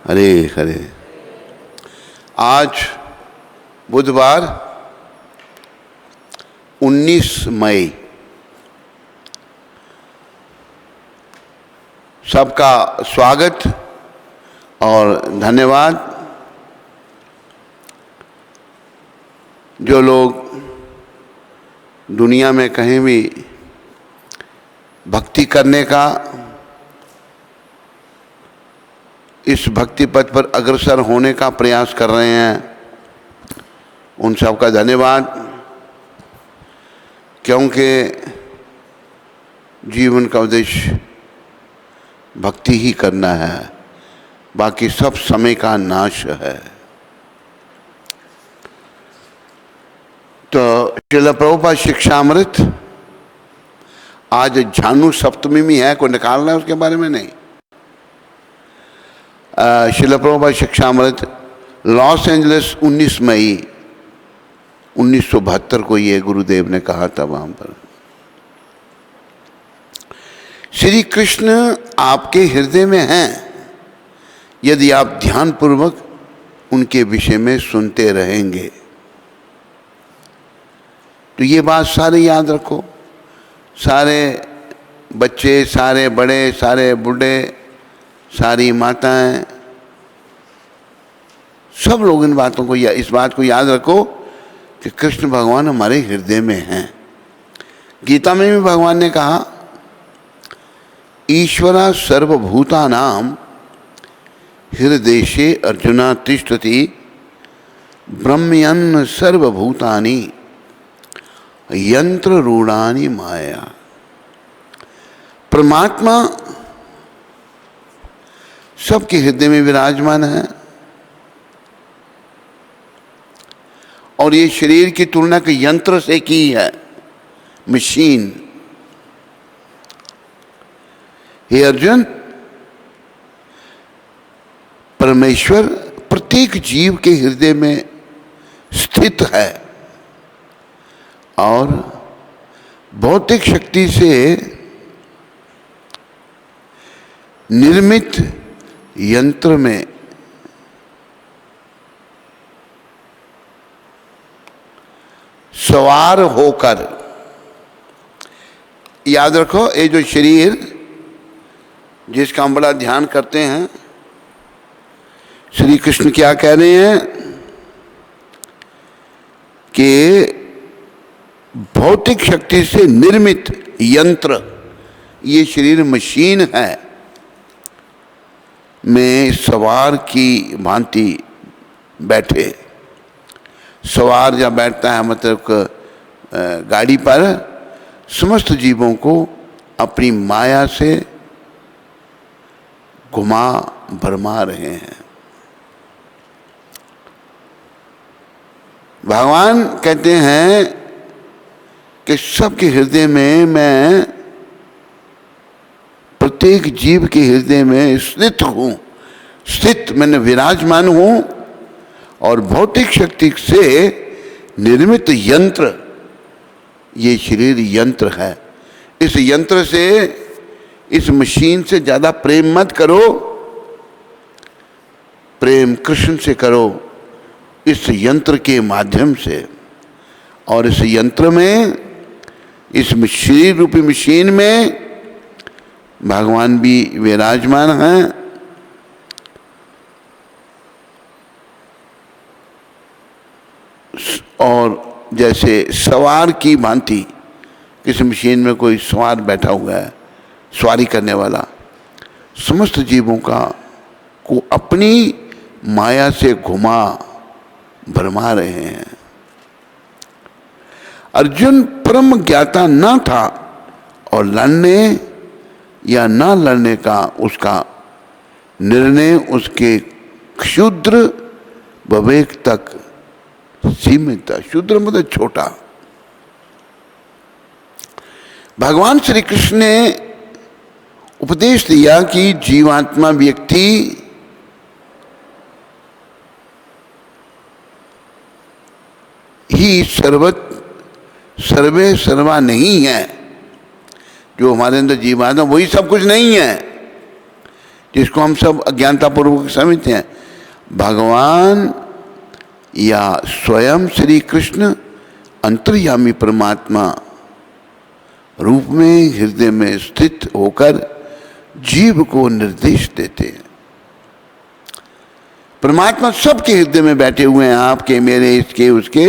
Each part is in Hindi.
हरे हरे। आज बुधवार 19 मई, सबका स्वागत और धन्यवाद। जो लोग दुनिया में कहीं भी भक्ति करने का, इस भक्ति पथ पर अग्रसर होने का प्रयास कर रहे हैं, उन सब का धन्यवाद। क्योंकि जीवन का उद्देश्य भक्ति ही करना है, बाकी सब समय का नाश है। तो श्रील प्रभुपाद शिक्षामृत आज झानु सप्तमी में है, कोई निकालना है उसके बारे में नहीं। श्रील प्रभुपाद शिक्षामृत लॉस एंजलिस 19 मई 1972 को ये गुरुदेव ने कहा था। वहां पर श्री कृष्ण आपके हृदय में हैं यदि आप ध्यान पूर्वक उनके विषय में सुनते रहेंगे। तो ये बात सारे याद रखो, सारे बच्चे, सारे बड़े, सारे बूढ़े, सारी माताएं, सब लोग इन बातों को इस बात को याद रखो कि कृष्ण भगवान हमारे हृदय में हैं। गीता में भी भगवान ने कहा, ईश्वरा सर्वभूतानां हृदयेशे अर्जुना तिष्ठति ब्रह्मयन् सर्वभूतानि यंत्र रूढ़ानि माया। परमात्मा सबके हृदय में विराजमान है और ये शरीर की तुलना के यंत्र से की है, मशीन। हे अर्जुन, परमेश्वर प्रत्येक जीव के हृदय में स्थित है और भौतिक शक्ति से निर्मित यंत्र में सवार होकर, याद रखो, ये जो शरीर जिसका हम बड़ा ध्यान करते हैं, श्री कृष्ण क्या कह रहे हैं कि भौतिक शक्ति से निर्मित यंत्र, ये शरीर मशीन है, में सवार की भांति बैठे। सवार जब बैठता है मतलब गाड़ी पर, समस्त जीवों को अपनी माया से घुमा भरमा रहे हैं। भगवान कहते हैं कि सबके हृदय में, मैं प्रत्येक जीव के हृदय में स्थित हूँ। स्थित मैंने विराजमान हूँ और भौतिक शक्ति से निर्मित यंत्र, ये शरीर यंत्र है। इस यंत्र से, इस मशीन से ज़्यादा प्रेम मत करो, प्रेम कृष्ण से करो, इस यंत्र के माध्यम से। और इस यंत्र में, इस शरीर रूपी मशीन में भगवान भी विराजमान हैं। और जैसे सवार की भांति, किस मशीन में कोई सवार बैठा हुआ है, सवारी करने वाला, समस्त जीवों को अपनी माया से घुमा भरमा रहे हैं। अर्जुन परम ज्ञाता न था और लड़ने या न लड़ने का उसका निर्णय उसके क्षुद्र विवेक तक सीमित था। क्षुद्र मतलब छोटा। भगवान श्री कृष्ण ने उपदेश दिया कि जीवात्मा व्यक्ति ही सर्वे सर्वा नहीं है। जो हमारे अंदर जीवात्मा, वही सब कुछ नहीं है। जिसको हम सब अज्ञानतापूर्वक समझते हैं, भगवान या स्वयं श्री कृष्ण अंतर्यामी परमात्मा रूप में हृदय में स्थित होकर जीव को निर्देश देते हैं। परमात्मा सबके हृदय में बैठे हुए हैं, आपके, मेरे, इसके, उसके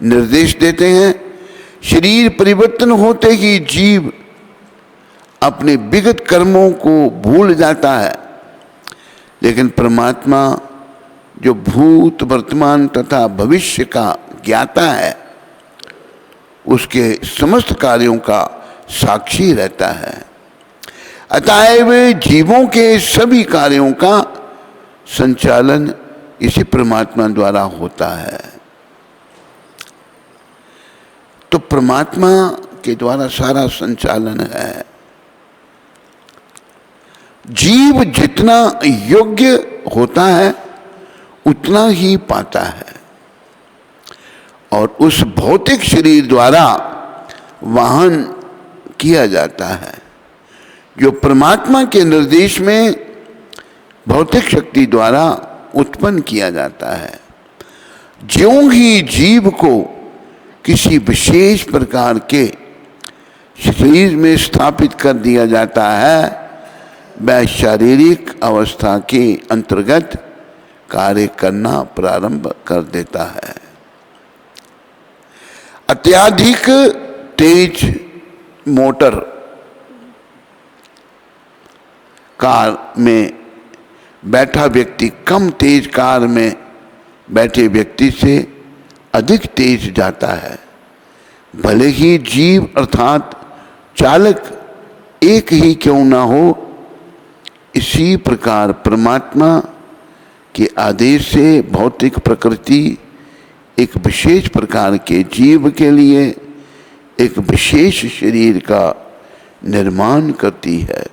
निर्देश देते हैं। शरीर परिवर्तन होते ही जीव अपने विगत कर्मों को भूल जाता है, लेकिन परमात्मा जो भूत, वर्तमान तथा भविष्य का ज्ञाता है, उसके समस्त कार्यों का साक्षी रहता है। अतएव जीवों के सभी कार्यों का संचालन इसी परमात्मा द्वारा होता है। तो परमात्मा के द्वारा सारा संचालन है। जीव जितना योग्य होता है उतना ही पाता है, और उस भौतिक शरीर द्वारा वाहन किया जाता है, जो परमात्मा के निर्देश में भौतिक शक्ति द्वारा उत्पन्न किया जाता है। ज्यों ही जीव को किसी विशेष प्रकार के शरीर में स्थापित कर दिया जाता है, वह शारीरिक अवस्था के अंतर्गत कार्य करना प्रारंभ कर देता है। अत्यधिक तेज मोटर कार में बैठा व्यक्ति कम तेज कार में बैठे व्यक्ति से अधिक तेज जाता है। भले ही जीव अर्थात चालक एक ही क्यों ना हो, इसी प्रकार परमात्मा के आदेश से भौतिक प्रकृति एक विशेष प्रकार के जीव के लिए एक विशेष शरीर का निर्माण करती है,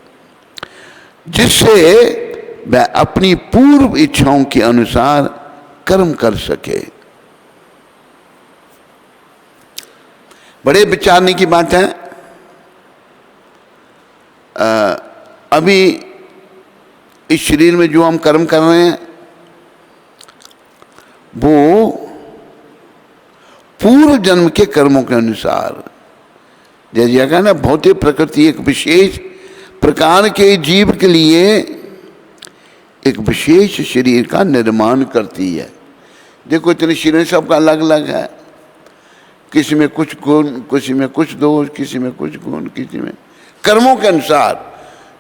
जिससे वह अपनी पूर्व इच्छाओं के अनुसार कर्म कर सके। बड़े विचारने की बात है। अभी इस शरीर में जो हम कर्म कर रहे हैं वो पूर्व जन्म के कर्मों के अनुसार, जैसे कहा ना, भौतिक प्रकृति एक विशेष प्रकार के जीव के लिए एक विशेष शरीर का निर्माण करती है। देखो इतने शरीर सबका अलग अलग है, किसी में कुछ गुण, किसी में कुछ दोष, किसी में कुछ गुण, किसी में कर्मों के अनुसार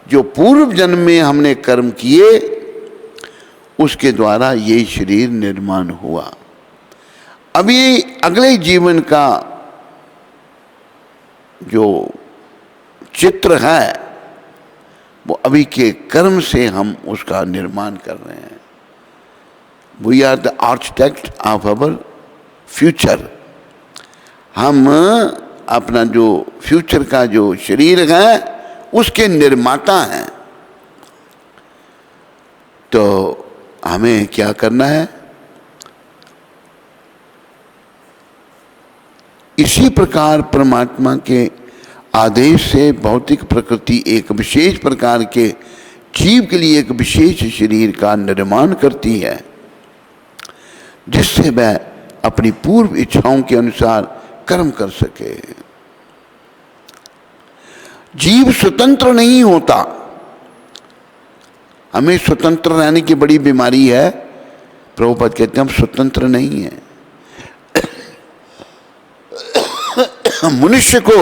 जो पूर्व जन्म में हमने कर्म किए उसके द्वारा ये शरीर निर्माण हुआ। अभी अगले जीवन का जो चित्र है वो अभी के कर्म से हम उसका निर्माण कर रहे हैं। We are the architect of our future. हम अपना जो फ्यूचर का जो शरीर है उसके निर्माता हैं। तो हमें क्या करना है? इसी प्रकार परमात्मा के आदेश से भौतिक प्रकृति एक विशेष प्रकार के जीव के लिए एक विशेष शरीर का निर्माण करती है, जिससे वह अपनी पूर्व इच्छाओं के अनुसार कर्म कर सके। जीव स्वतंत्र नहीं होता। हमें स्वतंत्र रहने की बड़ी बीमारी है। प्रभुपाद कहते हैं हम स्वतंत्र नहीं हैं। मनुष्य को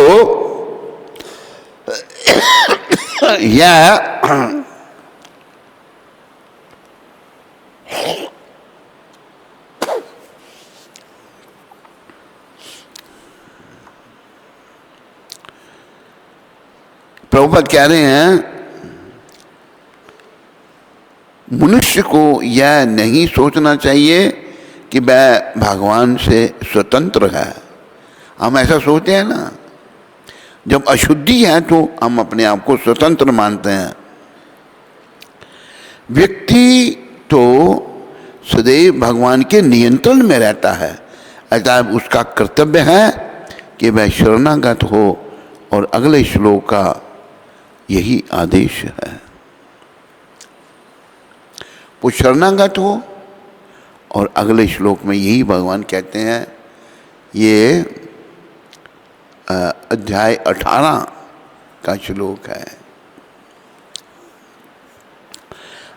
यह प्रभुपाद कह रहे हैं मनुष्य को यह नहीं सोचना चाहिए कि वह भगवान से स्वतंत्र है। हम ऐसा सोचते हैं ना, जब अशुद्धि है तो हम अपने आप को स्वतंत्र मानते हैं। व्यक्ति तो सदैव भगवान के नियंत्रण में रहता है, अतः उसका कर्तव्य है कि वह शरणागत हो। और अगले श्लोक का यही आदेश है। वो शरणागत हो। और अगले श्लोक में यही भगवान कहते हैं, ये अध्याय 18 का श्लोक है।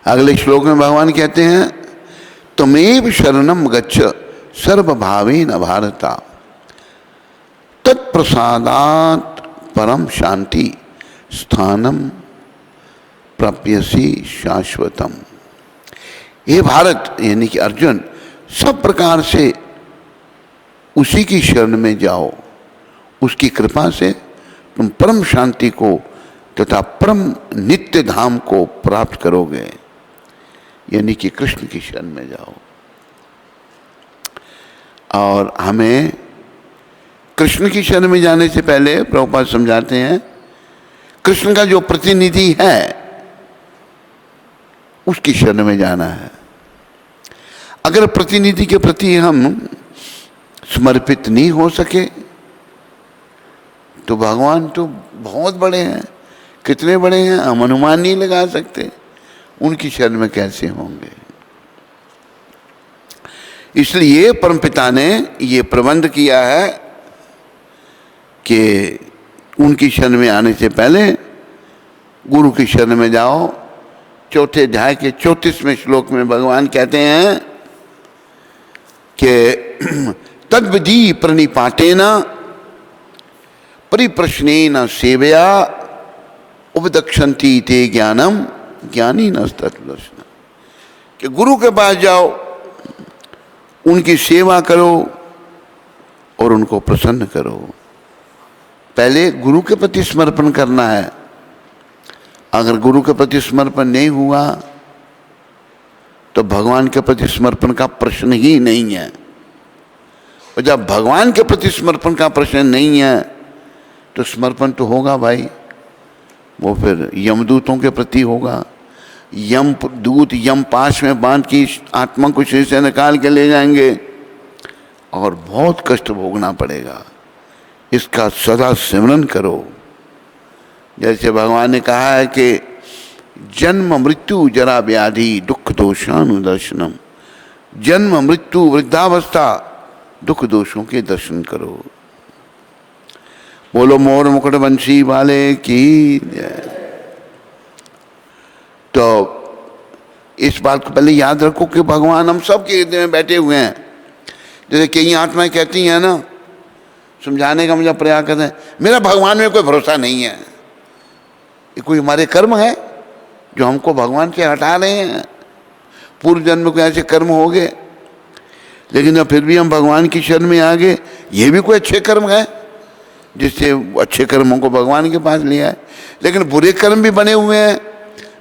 अगले श्लोक में भगवान कहते हैं, त्वमेव शरणम गच्छ सर्वभावेन भारता तत्प्रसादात् परम शांति स्थानम प्राप्यसि शाश्वतम। हे भारत यानी कि अर्जुन, सब प्रकार से उसी की शरण में जाओ, उसकी कृपा से तुम परम शांति को तथा परम नित्य धाम को प्राप्त करोगे, यानी कि कृष्ण की शरण में जाओ। और हमें कृष्ण की शरण में जाने से पहले प्रभुपाद समझाते हैं, कृष्ण का जो प्रतिनिधि है उसकी शरण में जाना है। अगर प्रतिनिधि के प्रति हम समर्पित नहीं हो सके तो भगवान तो बहुत बड़े हैं, कितने बड़े हैं हम अनुमान नहीं लगा सकते, उनकी शरण में कैसे होंगे। इसलिए परमपिता ने ये प्रबंध किया है कि उनकी शरण में आने से पहले गुरु की शरण में जाओ। चौथे अध्याय के 34वें श्लोक में भगवान कहते हैं कि तद्विधि प्रणिपातेन परिप्रश्नेन सेवया उपदक्षन्ति ते ज्ञानम ज्ञानी नस्तत्लक्षण। कि गुरु के पास जाओ, उनकी सेवा करो और उनको प्रसन्न करो। पहले गुरु के प्रति समर्पण करना है। अगर गुरु के प्रति समर्पण नहीं हुआ तो भगवान के प्रति समर्पण का प्रश्न ही नहीं है। और जब भगवान के प्रति समर्पण का प्रश्न नहीं है तो समर्पण तो होगा भाई, वो फिर यमदूतों के प्रति होगा। यम दूत यम पाश में बांध की आत्मा को शरीर से निकाल के ले जाएंगे और बहुत कष्ट भोगना पड़ेगा। इसका सदा सिमरन करो। जैसे भगवान ने कहा है कि जन्म मृत्यु जरा व्याधि दुख दोषानुदर्शनम, जन्म मृत्यु वृद्धावस्था दुख दोषों के दर्शन करो। बोलो मोर मुकुट बंशी वाले की जय। तो इस बात को पहले याद रखो कि भगवान हम सब के हृदय में बैठे हुए हैं। जैसे कई आत्माएं कहती हैं ना, समझाने का मुझे प्रयास करते हैं, मेरा भगवान में कोई भरोसा नहीं है। ये कोई हमारे कर्म है जो हमको भगवान से हटा रहे हैं। पूर्व जन्म को ऐसे कर्म हो गए, लेकिन जब फिर भी हम भगवान की शरण में आ गए, ये भी कोई अच्छे कर्म है जिससे अच्छे कर्मों को भगवान के पास लिया है। लेकिन बुरे कर्म भी बने हुए हैं,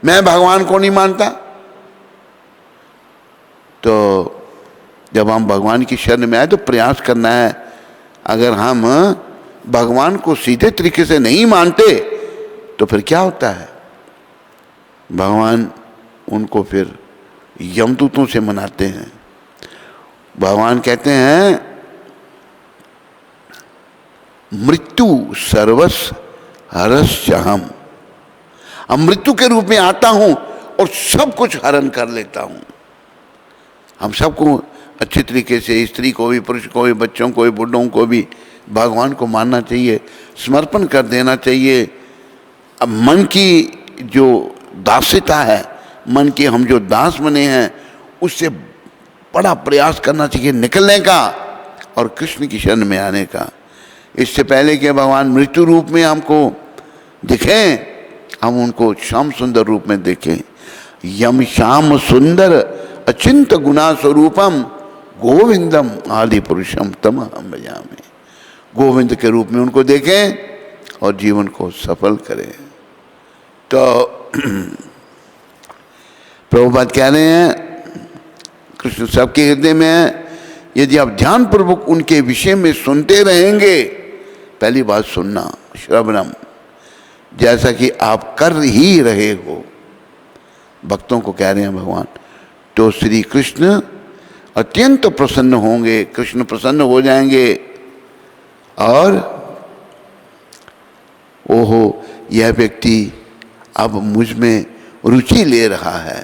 मैं भगवान को नहीं मानता। तो जब हम भगवान की शरण में आए तो प्रयास करना है। अगर हम भगवान को सीधे तरीके से नहीं मानते तो फिर क्या होता है, भगवान उनको फिर यमदूतों से मनाते हैं। भगवान कहते हैं मृत्यु सर्वस हरस्यहम, हम मृत्यु के रूप में आता हूं और सब कुछ हरण कर लेता हूं। हम सबको अच्छे तरीके से, स्त्री को भी, पुरुष को भी, बच्चों को भी, बुढ़ों को भी भगवान को मानना चाहिए, समर्पण कर देना चाहिए। अब मन की जो दास्यता है, मन के हम जो दास बने हैं, उससे बड़ा प्रयास करना चाहिए निकलने का और कृष्ण की शरण में आने का। इससे पहले कि भगवान मृत्यु रूप में हमको दिखें, हम उनको श्याम सुंदर रूप में देखें। यम श्याम सुंदर अचिंत गुणा स्वरूपम गोविंदम आदि पुरुषम तम हम भजामि। गोविंद के रूप में उनको देखें और जीवन को सफल करें। तो प्रभुपाद कह रहे हैं कृष्ण सबके हृदय में है। यदि आप ध्यानपूर्वक उनके विषय में सुनते रहेंगे, पहली बात सुनना, श्रवणम, जैसा कि आप कर ही रहे हो, भक्तों को कह रहे हैं भगवान, तो श्री कृष्ण अत्यंत प्रसन्न होंगे, कृष्ण प्रसन्न हो जाएंगे और ओहो यह व्यक्ति अब मुझ में रुचि ले रहा है,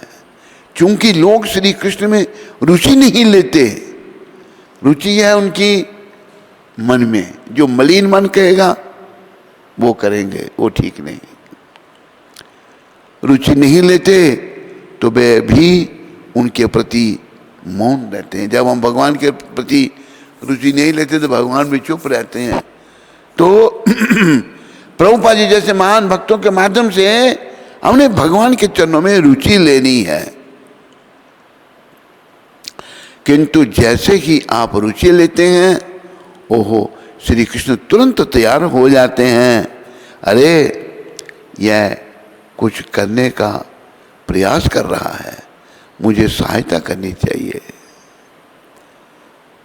चूंकि लोग श्री कृष्ण में रुचि नहीं लेते, रुचि है उनकी मन में, जो मलिन मन कहेगा वो करेंगे, वो ठीक नहीं। रुचि नहीं लेते तो वे भी उनके प्रति मौन रहते हैं। जब हम भगवान के प्रति रुचि नहीं लेते तो भगवान भी चुप रहते हैं। तो प्रभुपाद जी जैसे महान भक्तों के माध्यम से हमने भगवान के चरणों में रुचि लेनी है। किंतु जैसे ही आप रुचि लेते हैं, ओहो, श्री कृष्ण तुरंत तैयार हो जाते हैं। अरे यह कुछ करने का प्रयास कर रहा है, मुझे सहायता करनी चाहिए।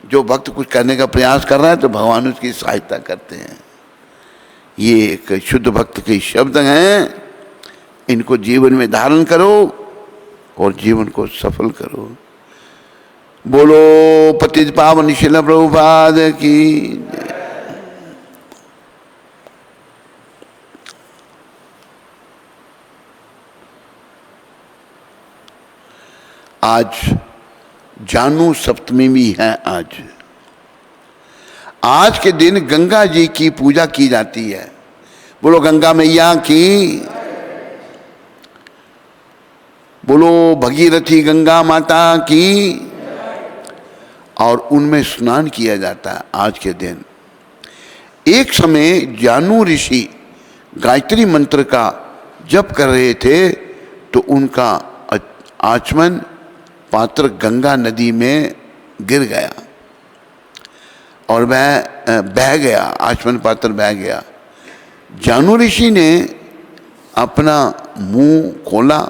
जो भक्त कुछ करने का प्रयास कर रहा है तो भगवान उसकी सहायता करते हैं। ये एक शुद्ध भक्त के शब्द हैं, इनको जीवन में धारण करो और जीवन को सफल करो। बोलो पतित पावन शिल प्रभुपाद की। आज जानू सप्तमी भी है। आज के दिन गंगा जी की पूजा की जाती है। बोलो गंगा मैया की। बोलो भगीरथी गंगा माता की। और उनमें स्नान किया जाता है आज के दिन। एक समय जानू ऋषि गायत्री मंत्र का जप कर रहे थे तो उनका आचमन पात्र गंगा नदी में गिर गया और वह बह गया, आचमन पात्र बह गया। जानू ऋषि ने अपना मुंह खोला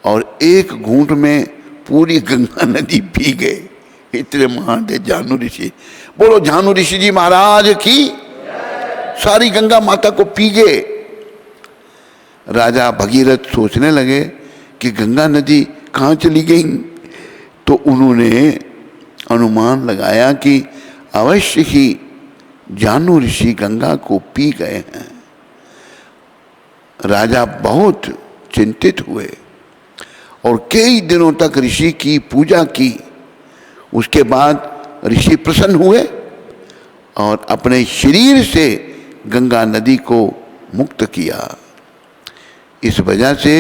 और एक घूंट में पूरी गंगा नदी पी गए। इतने महान थे जानू ऋषि। बोलो जानू ऋषि जी महाराज की। सारी गंगा माता को पी गए। राजा भगीरथ सोचने लगे कि गंगा नदी कहाँ चली गई। तो उन्होंने अनुमान लगाया कि अवश्य ही जानू ऋषि गंगा को पी गए हैं। राजा बहुत चिंतित हुए और कई दिनों तक ऋषि की पूजा की। उसके बाद ऋषि प्रसन्न हुए और अपने शरीर से गंगा नदी को मुक्त किया। इस वजह से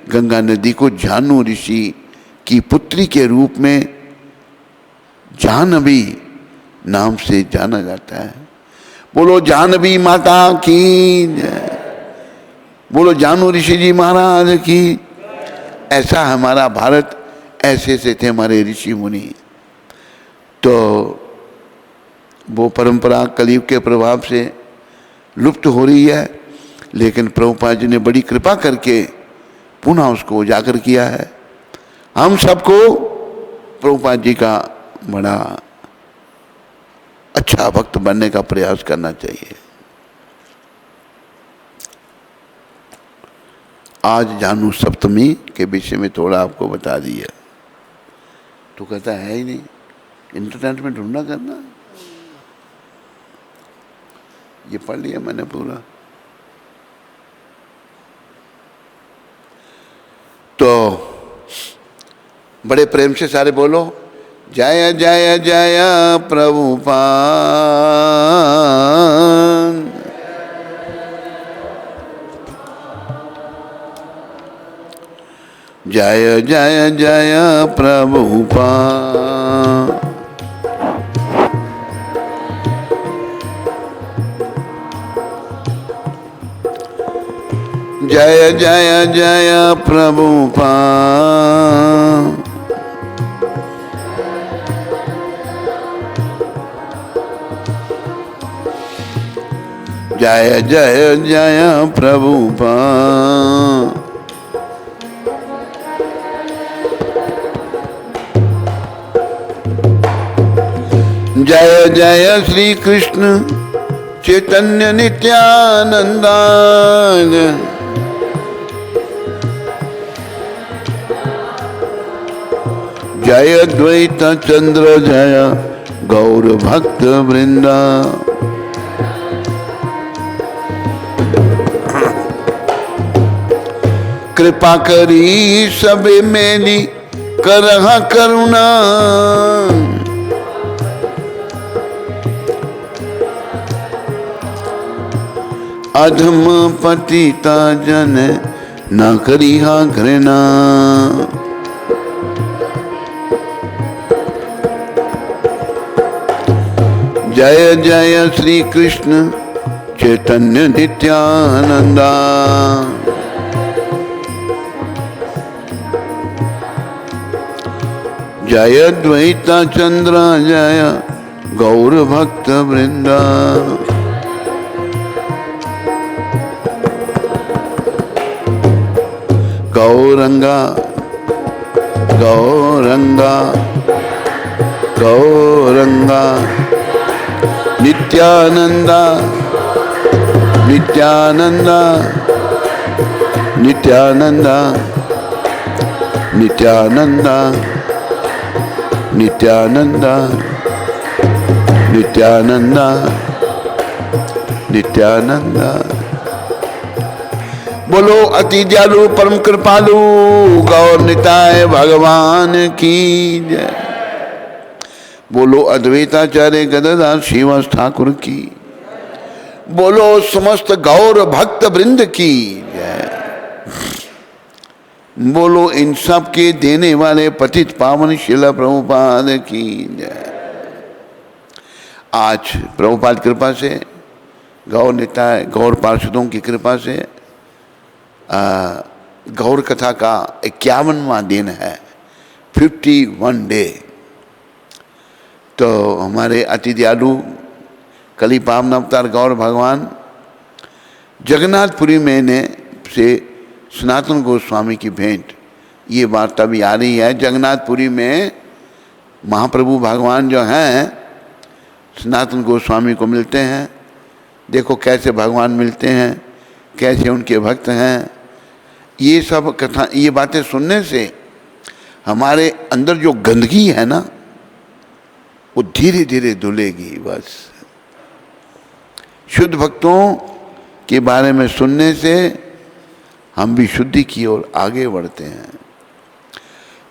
गंगा नदी को जानू ऋषि की पुत्री के रूप में जाह्नवी नाम से जाना जाता है। बोलो जाह्नवी माता की जय। बोलो जानू ऋषि जी महाराज की। ऐसा हमारा भारत, ऐसे से थे हमारे ऋषि मुनि। तो वो परंपरा कलयुग के प्रभाव से लुप्त हो रही है, लेकिन प्रभुपाद जी ने बड़ी कृपा करके पुनः उसको उजागर किया है। हम सबको प्रभुपाद जी का बड़ा अच्छा भक्त बनने का प्रयास करना चाहिए। आज जानू सप्तमी के विषय में थोड़ा आपको बता दिया। तो कहता है ही नहीं, इंटरनेट में ढूंढना करना। ये पढ़ लिया मैंने पूरा। तो बड़े प्रेम से सारे बोलो जय जय जय प्रभुपाद। जय जय जय प्रभुपाद। जय जय जय प्रभुपाद। जय जय जय प्रभुपाद। जय जय श्री कृष्ण चैतन्य नित्यानंद। जय द्वैत चंद्र जय गौर भक्त वृंदा। कृपा करी सबे मेली करहा करुणा। अधम पतिता जन न करिहा घृणा। जय जय श्री कृष्ण चैतन्य नित्यानंदा। जय द्वैता चंद्र जय गौर भक्त वृंदा। गौरंगा गौरंगा गौरंगा नित्यानंदा नित्यानंदा नित्यानंदा नित्यानंदा नित्यानंदा नित्यानंदा नित्यानंदा। बोलो अति दयालु परम कृपालु गौर निताय भगवान की जय। बोलो अद्वैताचार्य गदाधर श्रीवास ठाकुर की। बोलो समस्त गौर भक्त वृंद की जय। बोलो इन सब के देने वाले पतित पावन शिला प्रभुपाद की जय। आज प्रभुपाद कृपा से गौर निताय गौर पार्षदों की कृपा से गौर कथा का 51वां दिन है, 51 डे। तो हमारे अति दयालु कली पावन अवतार गौर भगवान जगन्नाथपुरी में ने से सनातन गोस्वामी की भेंट, ये बात तभी आ रही है। जगन्नाथपुरी में महाप्रभु भगवान जो हैं सनातन गोस्वामी को मिलते हैं। देखो कैसे भगवान मिलते हैं, कैसे उनके भक्त हैं। ये सब कथा, ये बातें सुनने से हमारे अंदर जो गंदगी है ना वो धीरे धीरे धुलेगी। बस शुद्ध भक्तों के बारे में सुनने से हम भी शुद्धि की ओर आगे बढ़ते हैं।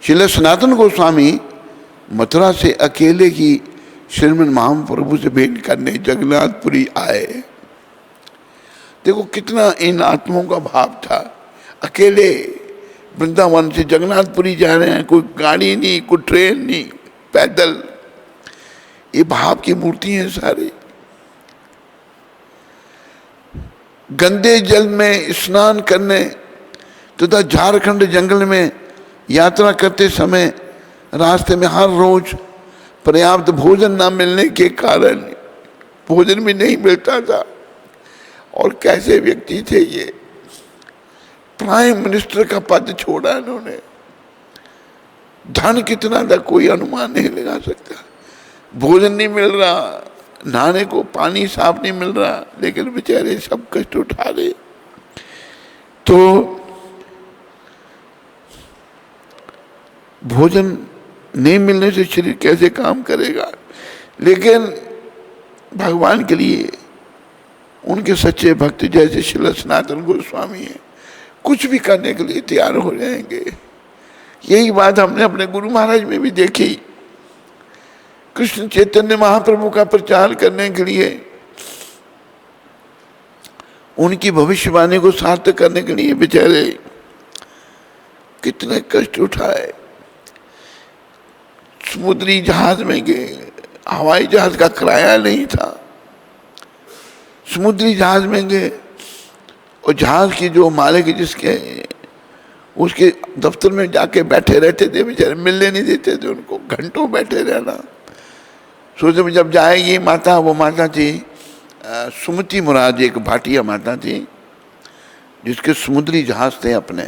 श्रील सनातन गोस्वामी मथुरा से अकेले ही श्रीमद महाप्रभु से भेंट करने जगन्नाथपुरी आए। देखो कितना इन आत्माओं का भाव था। अकेले वृंदावन से जगन्नाथपुरी जा रहे हैं, कोई गाड़ी नहीं, कोई ट्रेन नहीं, पैदल। ये भाव की मूर्ति है सारी। गंदे जल में स्नान करने तथा झारखंड जंगल में यात्रा करते समय रास्ते में हर रोज पर्याप्त भोजन न मिलने के कारण भोजन भी नहीं मिलता था। और कैसे व्यक्ति थे ये, प्राइम मिनिस्टर का पद छोड़ा इन्होंने। धन कितना था कोई अनुमान नहीं लगा सकता। भोजन नहीं मिल रहा, नहाने को पानी साफ नहीं मिल रहा, लेकिन बेचारे सब कष्ट उठा रहे। तो भोजन नहीं मिलने से शरीर कैसे काम करेगा। लेकिन भगवान के लिए उनके सच्चे भक्त जैसे श्रील सनातन गोस्वामी हैं, कुछ भी करने के लिए तैयार हो जाएंगे। यही बात हमने अपने गुरु महाराज में भी देखी। कृष्ण चैतन्य महाप्रभु का प्रचार करने के लिए, उनकी भविष्यवाणी को सार्थक करने के लिए बेचारे कितने कष्ट उठाए। समुद्री जहाज में गए, हवाई जहाज का किराया नहीं था। समुद्री जहाज में गए और जहाज की जो मालिक जिसके उसके दफ्तर में जाके बैठे रहते थे बेचारे, मिलने नहीं देते थे उनको, घंटों बैठे रहना। सोचे जब जाएगी माता, वो माता थी सुमति मुराद, एक भाटिया माता थी जिसके समुद्री जहाज थे अपने।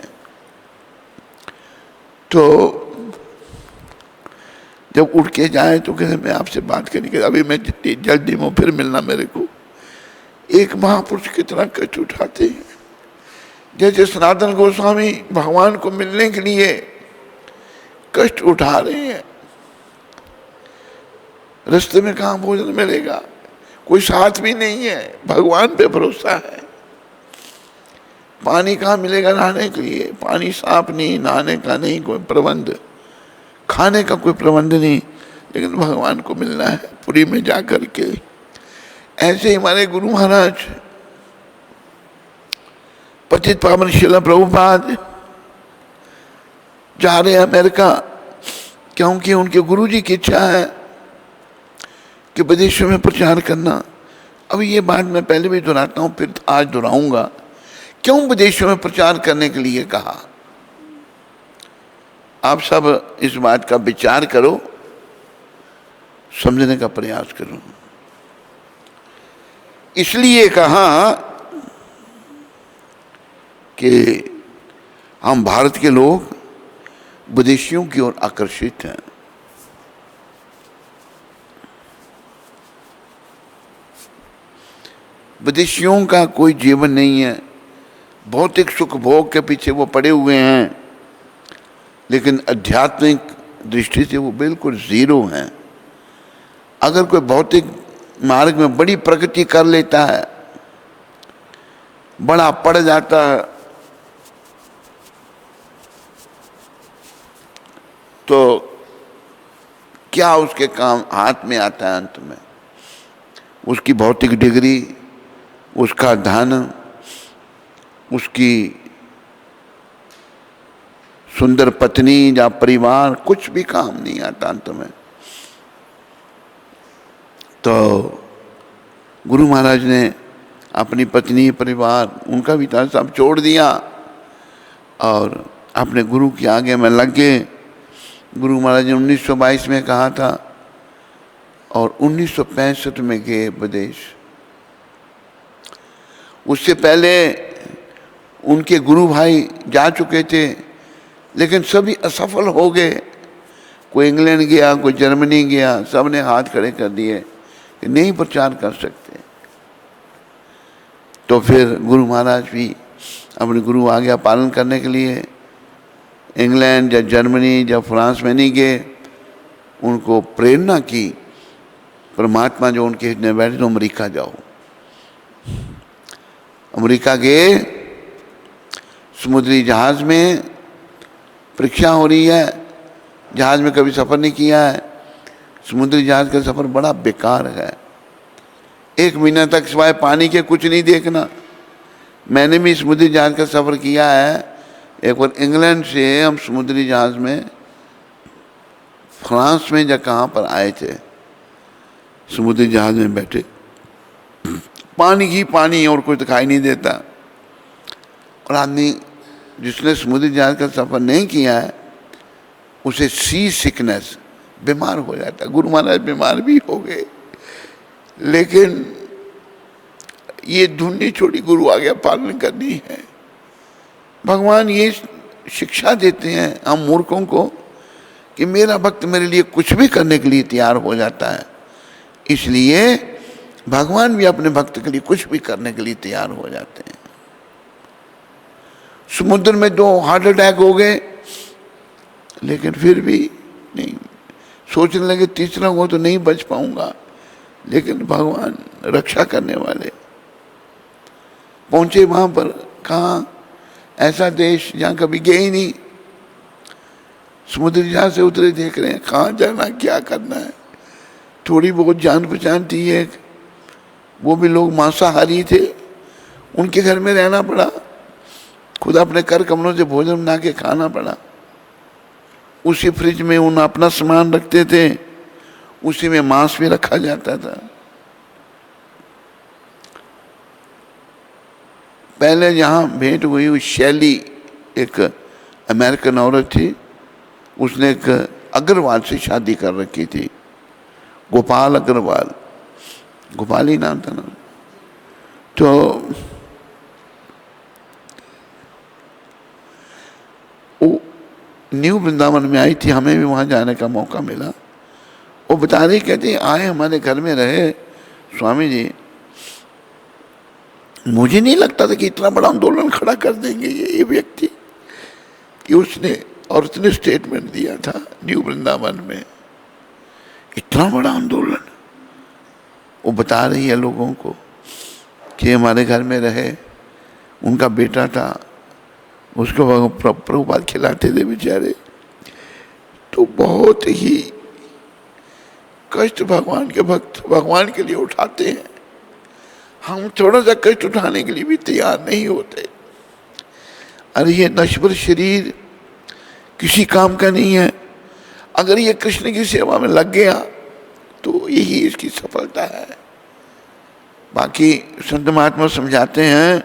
तो जब उठ के जाए तो कहते मैं आपसे बात करनी, अभी मैं जल्दी में फिर मिलना मेरे को। एक महापुरुष कितना कष्ट उठाते हैं। जैसे सनातन गोस्वामी भगवान को मिलने के लिए कष्ट उठा रहे हैं। रास्ते में कहाँ भोजन मिलेगा, कोई साथ भी नहीं है, भगवान पे भरोसा है। पानी कहाँ मिलेगा नहाने के लिए? पानी साफ नहीं, नहाने का नहीं कोई प्रबंध, खाने का कोई प्रबंध नहीं, लेकिन भगवान को मिलना है पुरी में जा कर के। ऐसे ही हमारे गुरु महाराज पतित पावन श्रील प्रभुपाद जा रहे हैं अमेरिका, क्योंकि उनके गुरुजी की इच्छा है कि विदेशों में प्रचार करना। अब ये बात मैं पहले भी दोहराता हूँ, फिर आज दोहराऊंगा, क्यों विदेशों में प्रचार करने के लिए कहा। आप सब इस बात का विचार करो, समझने का प्रयास करो। इसलिए कहा कि हम भारत के लोग विदेशियों की ओर आकर्षित हैं। विदेशियों का कोई जीवन नहीं है, भौतिक सुख भोग के पीछे वो पड़े हुए हैं, लेकिन आध्यात्मिक दृष्टि से वो बिल्कुल जीरो हैं। अगर कोई भौतिक मार्ग में बड़ी प्रगति कर लेता है, बड़ा पड़ जाता है, तो क्या उसके काम हाथ में आता है? अंत में उसकी भौतिक डिग्री, उसका धन, उसकी सुंदर पत्नी या परिवार, कुछ भी काम नहीं आता अंत में। तो गुरु महाराज ने अपनी पत्नी, परिवार, उनका भी था, सब छोड़ दिया और अपने गुरु के आगे में लग गए। गुरु महाराज ने 1922 में कहा था और 1965 में गए विदेश। उससे पहले उनके गुरु भाई जा चुके थे, लेकिन सभी असफल हो गए। कोई इंग्लैंड गया, कोई जर्मनी गया, सब ने हाथ खड़े कर दिए कि नहीं प्रचार कर सकते। तो फिर गुरु महाराज भी अपने गुरु आज्ञा पालन करने के लिए इंग्लैंड या जर्मनी या फ्रांस में नहीं गए। उनको प्रेरणा की परमात्मा जो उनके हृदय में बैठे, तो अमेरिका जाओ। अमेरिका गए, समुद्री जहाज में परीक्षा हो रही है, जहाज में कभी सफ़र नहीं किया है। समुद्री जहाज का सफ़र बड़ा बेकार है, 1 महीना तक सिवाय पानी के कुछ नहीं देखना। मैंने भी समुद्री जहाज का सफ़र किया है। एक बार इंग्लैंड से हम समुद्री जहाज में फ्रांस में या कहाँ पर आए थे, समुद्री जहाज में बैठे, पानी ही पानी और कुछ दिखाई नहीं देता। और आदमी जिसने समुद्री जहाज का सफ़र नहीं किया है, उसे सी सिकनेस, बीमार हो जाता। गुरु महाराज बीमार भी हो गए, लेकिन ये ढूंढनी छोड़ी, गुरु आज्ञा पालन करनी है। भगवान ये शिक्षा देते हैं हम मूर्खों को कि मेरा भक्त मेरे लिए कुछ भी करने के लिए तैयार हो जाता है। इसलिए भगवान भी अपने भक्त के लिए कुछ भी करने के लिए तैयार हो जाते हैं। समुद्र में 2 हार्ट अटैक हो गए, लेकिन फिर भी नहीं, सोचने लगे तीसरा हुआ तो नहीं बच पाऊंगा, लेकिन भगवान रक्षा करने वाले। पहुंचे वहां पर, कहाँ, ऐसा देश जहाँ कभी गए ही नहीं, समुद्री जहाज से उतरे, देख रहे हैं कहाँ जाना, क्या करना है। थोड़ी बहुत जान पहचान थी एक, वो भी लोग मांसाहारी थे, उनके घर में रहना पड़ा, खुद अपने कर कमरों से भोजन बना के खाना पड़ा। उसी फ्रिज में उन अपना सामान रखते थे, उसी में मांस भी रखा जाता था। पहले यहाँ भेंट हुई, हुई शैली एक अमेरिकन औरत थी, उसने एक अग्रवाल से शादी कर रखी थी, गोपाल अग्रवाल, गोपाल ही नाम था ना। तो वो न्यू वृंदावन में आई थी, हमें भी वहाँ जाने का मौका मिला। वो बता रही, कहती आए हमारे घर में रहे स्वामी जी, मुझे नहीं लगता था कि इतना बड़ा आंदोलन खड़ा कर देंगे ये व्यक्ति, कि उसने, और उसने स्टेटमेंट दिया था न्यू वृंदावन में, इतना बड़ा आंदोलन। वो बता रही है लोगों को कि हमारे घर में रहे, उनका बेटा था, उसको प्रभुपाद खिलाते थे बेचारे। तो बहुत ही कष्ट भगवान के भक्त भगवान के लिए उठाते हैं। हम थोड़ा सा कष्ट उठाने के लिए भी तैयार नहीं होते। अरे ये नश्वर शरीर किसी काम का नहीं है। अगर ये कृष्ण की सेवा में लग गया तो यही इसकी सफलता है। बाकी संत महात्मा समझाते हैं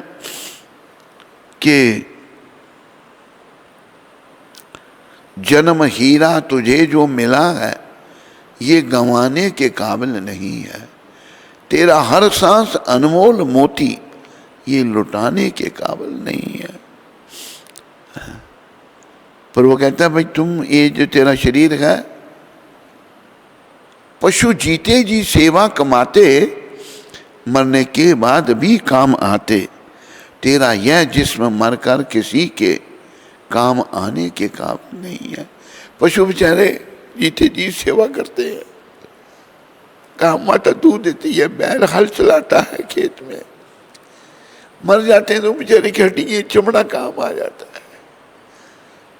कि जन्म हीरा तुझे जो मिला है ये गंवाने के काबिल नहीं है, तेरा हर सांस अनमोल मोती ये लुटाने के काबिल नहीं है। पर वो कहता है भाई तुम ये जो तेरा शरीर है, पशु जीते जी सेवा कमाते मरने के बाद भी काम आते, तेरा यह जिस्म मरकर किसी के काम आने के काबिल नहीं है। पशु बेचारे जीते जी सेवा करते हैं, काम माता दूध देती है, बैल हल चलाता है खेत में, मर जाते हैं तो बेचारे की हड्डी चमड़ा काम आ जाता है।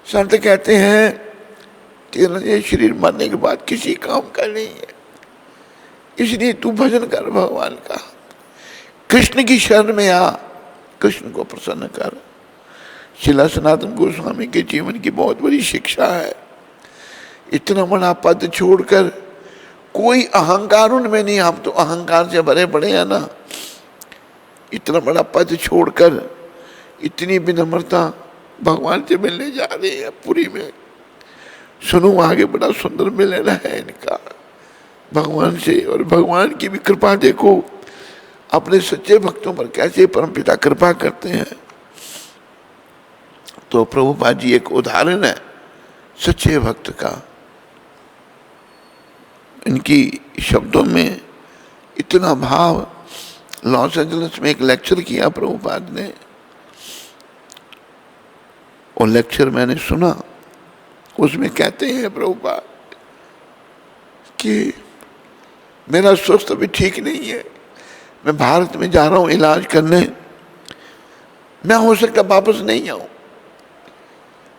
संत कहते हैं तेरा ये शरीर मरने के बाद किसी काम का नहीं है, इसलिए तू भजन कर भगवान का, कृष्ण की शरण में आ, कृष्ण को प्रसन्न कर। शिला सनातन गोस्वामी के जीवन की बहुत बड़ी शिक्षा है। इतना बड़ा पद छोड़कर कोई अहंकार उनमें नहीं, हम तो अहंकार से भरे पड़े हैं ना। इतना बड़ा पद छोड़कर इतनी विनम्रता भगवान से मिलने जा रहे हैं पुरी में। सुनो आगे बड़ा सुंदर मिलना है इनका भगवान से, और भगवान की भी कृपा देखो अपने सच्चे भक्तों पर कैसे परमपिता कृपा करते हैं। तो प्रभुपाद जी एक उदाहरण है सच्चे भक्त का। इनकी शब्दों में इतना भाव। लॉस एंजलिस में एक लेक्चर किया प्रभुपाद ने, और लेक्चर मैंने सुना। उसमें कहते हैं प्रभुपाद कि मेरा स्वास्थ्य भी ठीक नहीं है, मैं भारत में जा रहा हूँ इलाज करने, मैं हो सकता वापस नहीं आऊँ।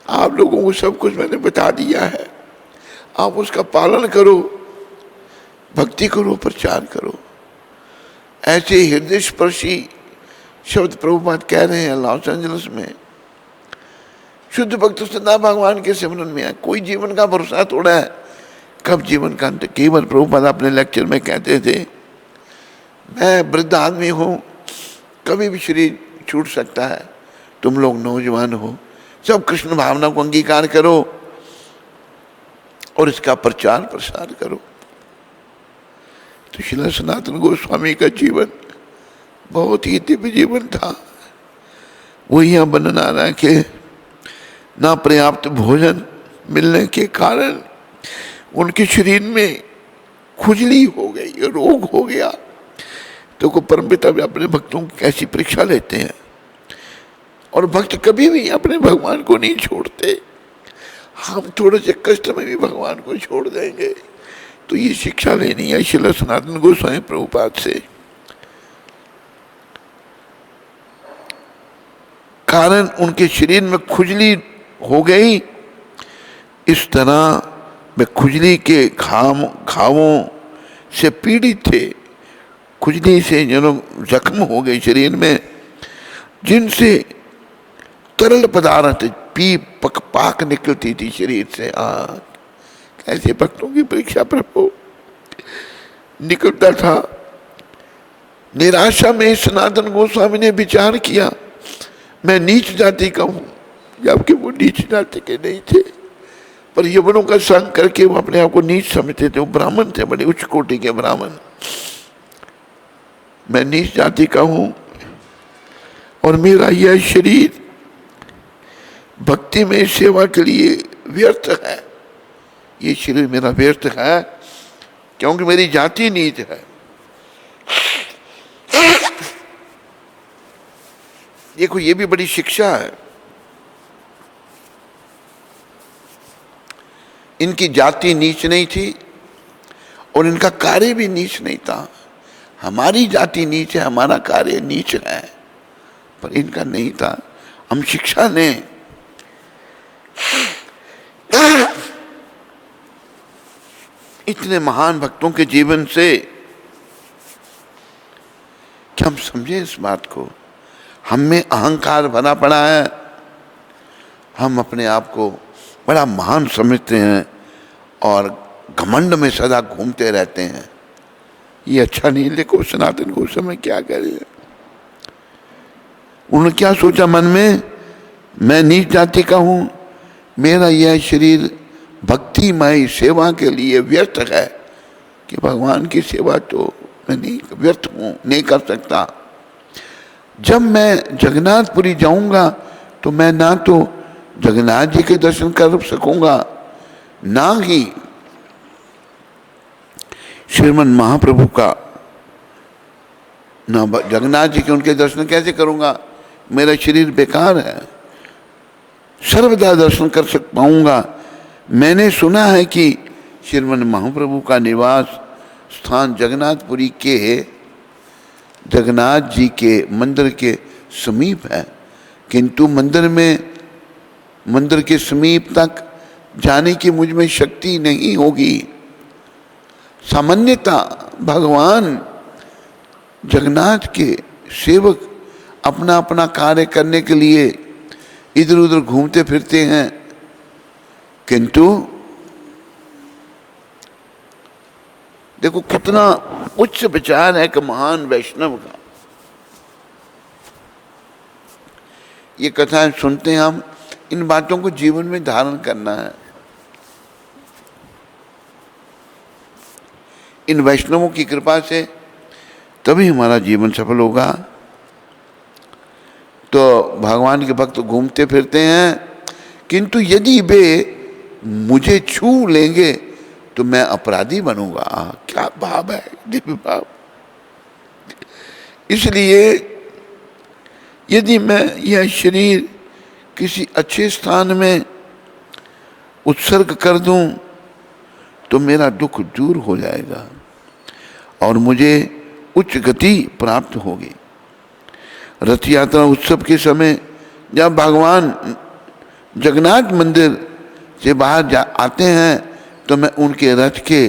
आप लोगों को सब कुछ मैंने बता दिया है, आप उसका पालन करो, भक्ति करो, प्रचार करो। ऐसे हृदय स्पर्शी शब्द प्रभुपाद कह रहे हैं लॉस एंजलिस में। शुद्ध भक्त सदा भगवान के सिमरन में है। कोई जीवन का भरोसा थोड़ा है कब जीवन का अंत। केवल प्रभुपाद अपने लेक्चर में कहते थे मैं वृद्ध आदमी हूँ, कभी भी शरीर छूट सकता है, तुम लोग नौजवान हो, सब कृष्ण भावना को अंगीकार करो और इसका प्रचार प्रसार करो। तो श्रील सनातन गोस्वामी का जीवन बहुत ही दिव्य जीवन था। वो यहाँ वर्णन आ रहा है कि ना पर्याप्त भोजन मिलने के कारण उनके शरीर में खुजली हो गई, रोग हो गया। तो को परमपिता भी अपने भक्तों की कैसी परीक्षा लेते हैं, और भक्त कभी भी अपने भगवान को नहीं छोड़ते। हम थोड़े से कष्ट में भी भगवान को छोड़ देंगे। तो ये शिक्षा लेनी है श्रील सनातन गोस्वामी प्रभुपाद से। कारण उनके शरीर में खुजली हो गई। इस तरह वे खुजली के घावों से पीड़ित थे। खुजली से जख्म हो गए शरीर में, जिनसे तरल पदार्थ पाक निकलती थी शरीर से। कैसे भक्तों की परीक्षा प्रभु निकलता था। निराशा में सनातन गोस्वामी ने विचार किया मैं नीच जाति का हूं, जबकि वो नीच जाति के नहीं थे, पर यवनों का संग करके वो अपने आप को नीच समझते थे। वो ब्राह्मण थे, बड़े उच्च कोटि के ब्राह्मण। मैं नीच जाति का हूं और मेरा यह शरीर भक्ति में सेवा के लिए व्यर्थ है। ये शरीर मेरा व्यर्थ है क्योंकि मेरी जाति नीच है। देखो ये भी बड़ी शिक्षा है। इनकी जाति नीच नहीं थी और इनका कार्य भी नीच नहीं था। हमारी जाति नीच है, हमारा कार्य नीच है, पर इनका नहीं था। हम शिक्षा लें। इतने महान भक्तों के जीवन से कि हम समझे इस बात को। हम में अहंकार भरा पड़ा है, हम अपने आप को बड़ा महान समझते हैं और घमंड में सदा घूमते रहते हैं। ये अच्छा नहीं। देखो सनातन गोस्वामी क्या कह रहे हैं। उन्होंने क्या सोचा मन में, मैं नीच जाति का हूं, मेरा यह शरीर भक्तिमय सेवा के लिए व्यर्थ है कि भगवान की सेवा तो मैं नहीं व्यर्थ हूं, नहीं कर सकता। जब मैं जगन्नाथपुरी जाऊंगा तो मैं ना तो जगन्नाथ जी के दर्शन कर सकूंगा, ना ही श्रीमन महाप्रभु का, ना जगन्नाथ जी के उनके दर्शन कैसे करूंगा, मेरा शरीर बेकार है। सर्वदा दर्शन कर पाऊंगा। मैंने सुना है कि श्रीमन महाप्रभु का निवास स्थान जगन्नाथपुरी के जगन्नाथ जी के मंदिर के समीप है, किंतु मंदिर के समीप तक जाने की मुझ में शक्ति नहीं होगी। सामान्यतः भगवान जगन्नाथ के सेवक अपना अपना कार्य करने के लिए इधर उधर घूमते फिरते हैं, किंतु देखो कितना उच्च विचार है कि महान वैष्णव का। ये कथाएं सुनते हैं हम, इन बातों को जीवन में धारण करना है। इन वैष्णवों की कृपा से तभी हमारा जीवन सफल होगा। तो भगवान के भक्त घूमते फिरते हैं, किंतु यदि वे मुझे छू लेंगे तो मैं अपराधी बनूंगा। क्या भाव है, दिव्य भाव। इसलिए यदि मैं यह शरीर किसी अच्छे स्थान में उत्सर्ग कर दूं तो मेरा दुख दूर हो जाएगा और मुझे उच्च गति प्राप्त होगी। रथ यात्रा उत्सव के समय जब भगवान जगन्नाथ मंदिर से बाहर आते हैं तो मैं उनके रथ के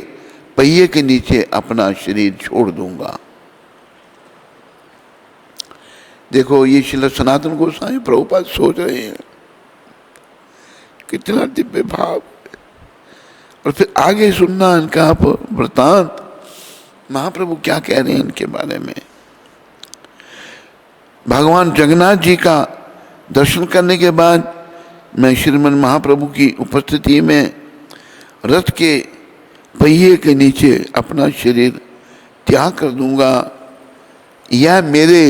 पहिए के नीचे अपना शरीर छोड़ दूंगा। देखो ये श्रील सनातन गोस्वामी प्रभुपाद सोच रहे हैं, कितना दिव्य भाव। और फिर आगे सुनना इनका वृतांत, महाप्रभु क्या कह रहे हैं इनके बारे में। भगवान जगन्नाथ जी का दर्शन करने के बाद मैं श्रीमन महाप्रभु की उपस्थिति में रथ के पहिए के नीचे अपना शरीर त्याग कर दूंगा। यह मेरे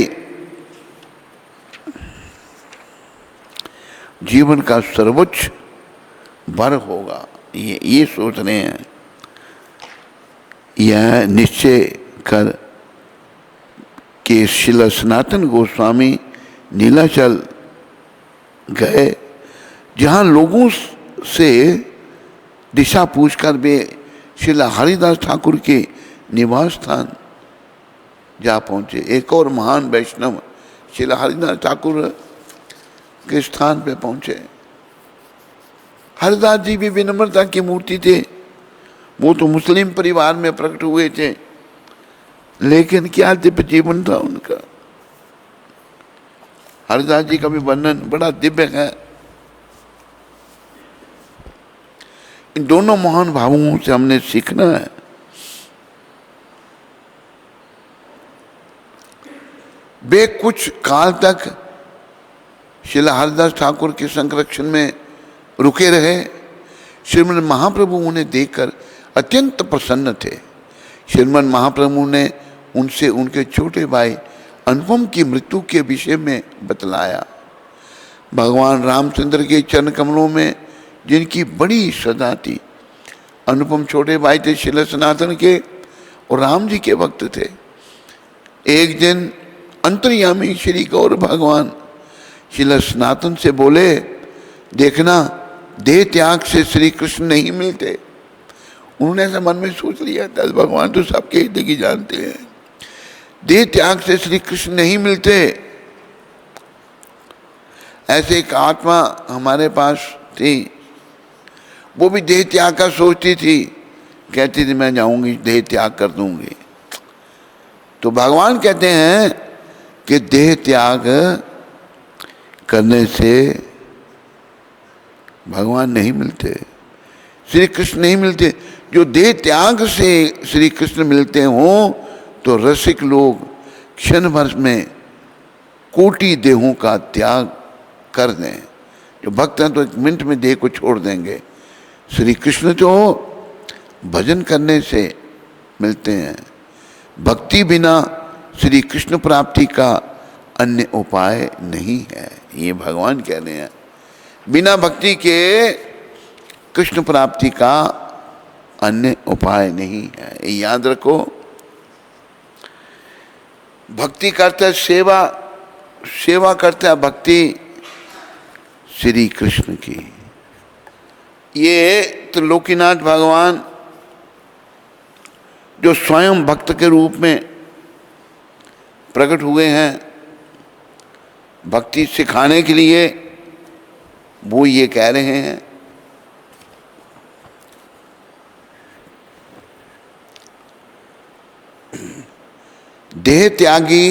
जीवन का सर्वोच्च वर होगा। ये सोच रहे हैं। यह निश्चय कर कि श्रील सनातन गोस्वामी नीलाचल गए, जहाँ लोगों से दिशा पूछकर वे श्रील हरिदास ठाकुर के निवास स्थान जा पहुँचे। एक और महान वैष्णव श्रील हरिदास ठाकुर के स्थान पे पहुँचे। हरिदास जी भी विनम्रता की मूर्ति थे। वो तो मुस्लिम परिवार में प्रकट हुए थे, लेकिन क्या दिव्य जीवन था उनका। हरिदास जी का भी वर्णन बड़ा दिव्य है। इन दोनों महान भावों से हमने सीखना है। वे कुछ काल तक श्रील हरिदास ठाकुर के संरक्षण में रुके रहे। श्रीमन महाप्रभु उन्हें देखकर अत्यंत प्रसन्न थे। श्रीमन महाप्रभु ने उनसे उनके छोटे भाई अनुपम की मृत्यु के विषय में बतलाया। भगवान रामचंद्र के चरण कमलों में जिनकी बड़ी श्रद्धा थी। अनुपम छोटे भाई थे श्रील सनातन के और राम जी के भक्त थे। एक दिन अंतर्यामी श्री गौर भगवान श्रील सनातन से बोले, देखना देह त्याग से श्री कृष्ण नहीं मिलते। उन्होंने ऐसा मन में सोच लिया था, भगवान तो सबके हृदय की जानते हैं। देह त्याग से श्री कृष्ण नहीं मिलते। ऐसे एक आत्मा हमारे पास थी, वो भी देह त्याग का सोचती थी, कहती थी मैं जाऊंगी देह त्याग कर दूंगी। तो भगवान कहते हैं कि देह त्याग करने से भगवान नहीं मिलते, श्री कृष्ण नहीं मिलते। जो देह त्याग से श्री कृष्ण मिलते हों तो रसिक लोग क्षण भर में कोटि देहों का त्याग कर दें। जो भक्त हैं तो एक मिनट में देह को छोड़ देंगे। श्री कृष्ण तो भजन करने से मिलते हैं। भक्ति बिना श्री कृष्ण प्राप्ति का अन्य उपाय नहीं है, ये भगवान कह रहे हैं। बिना भक्ति के कृष्ण प्राप्ति का अन्य उपाय नहीं है, ये याद रखो। भक्ति करता है सेवा, सेवा करता है भक्ति श्री कृष्ण की। ये त्रिलोकीनाथ भगवान जो स्वयं भक्त के रूप में प्रकट हुए हैं भक्ति सिखाने के लिए, वो ये कह रहे हैं देह त्यागी,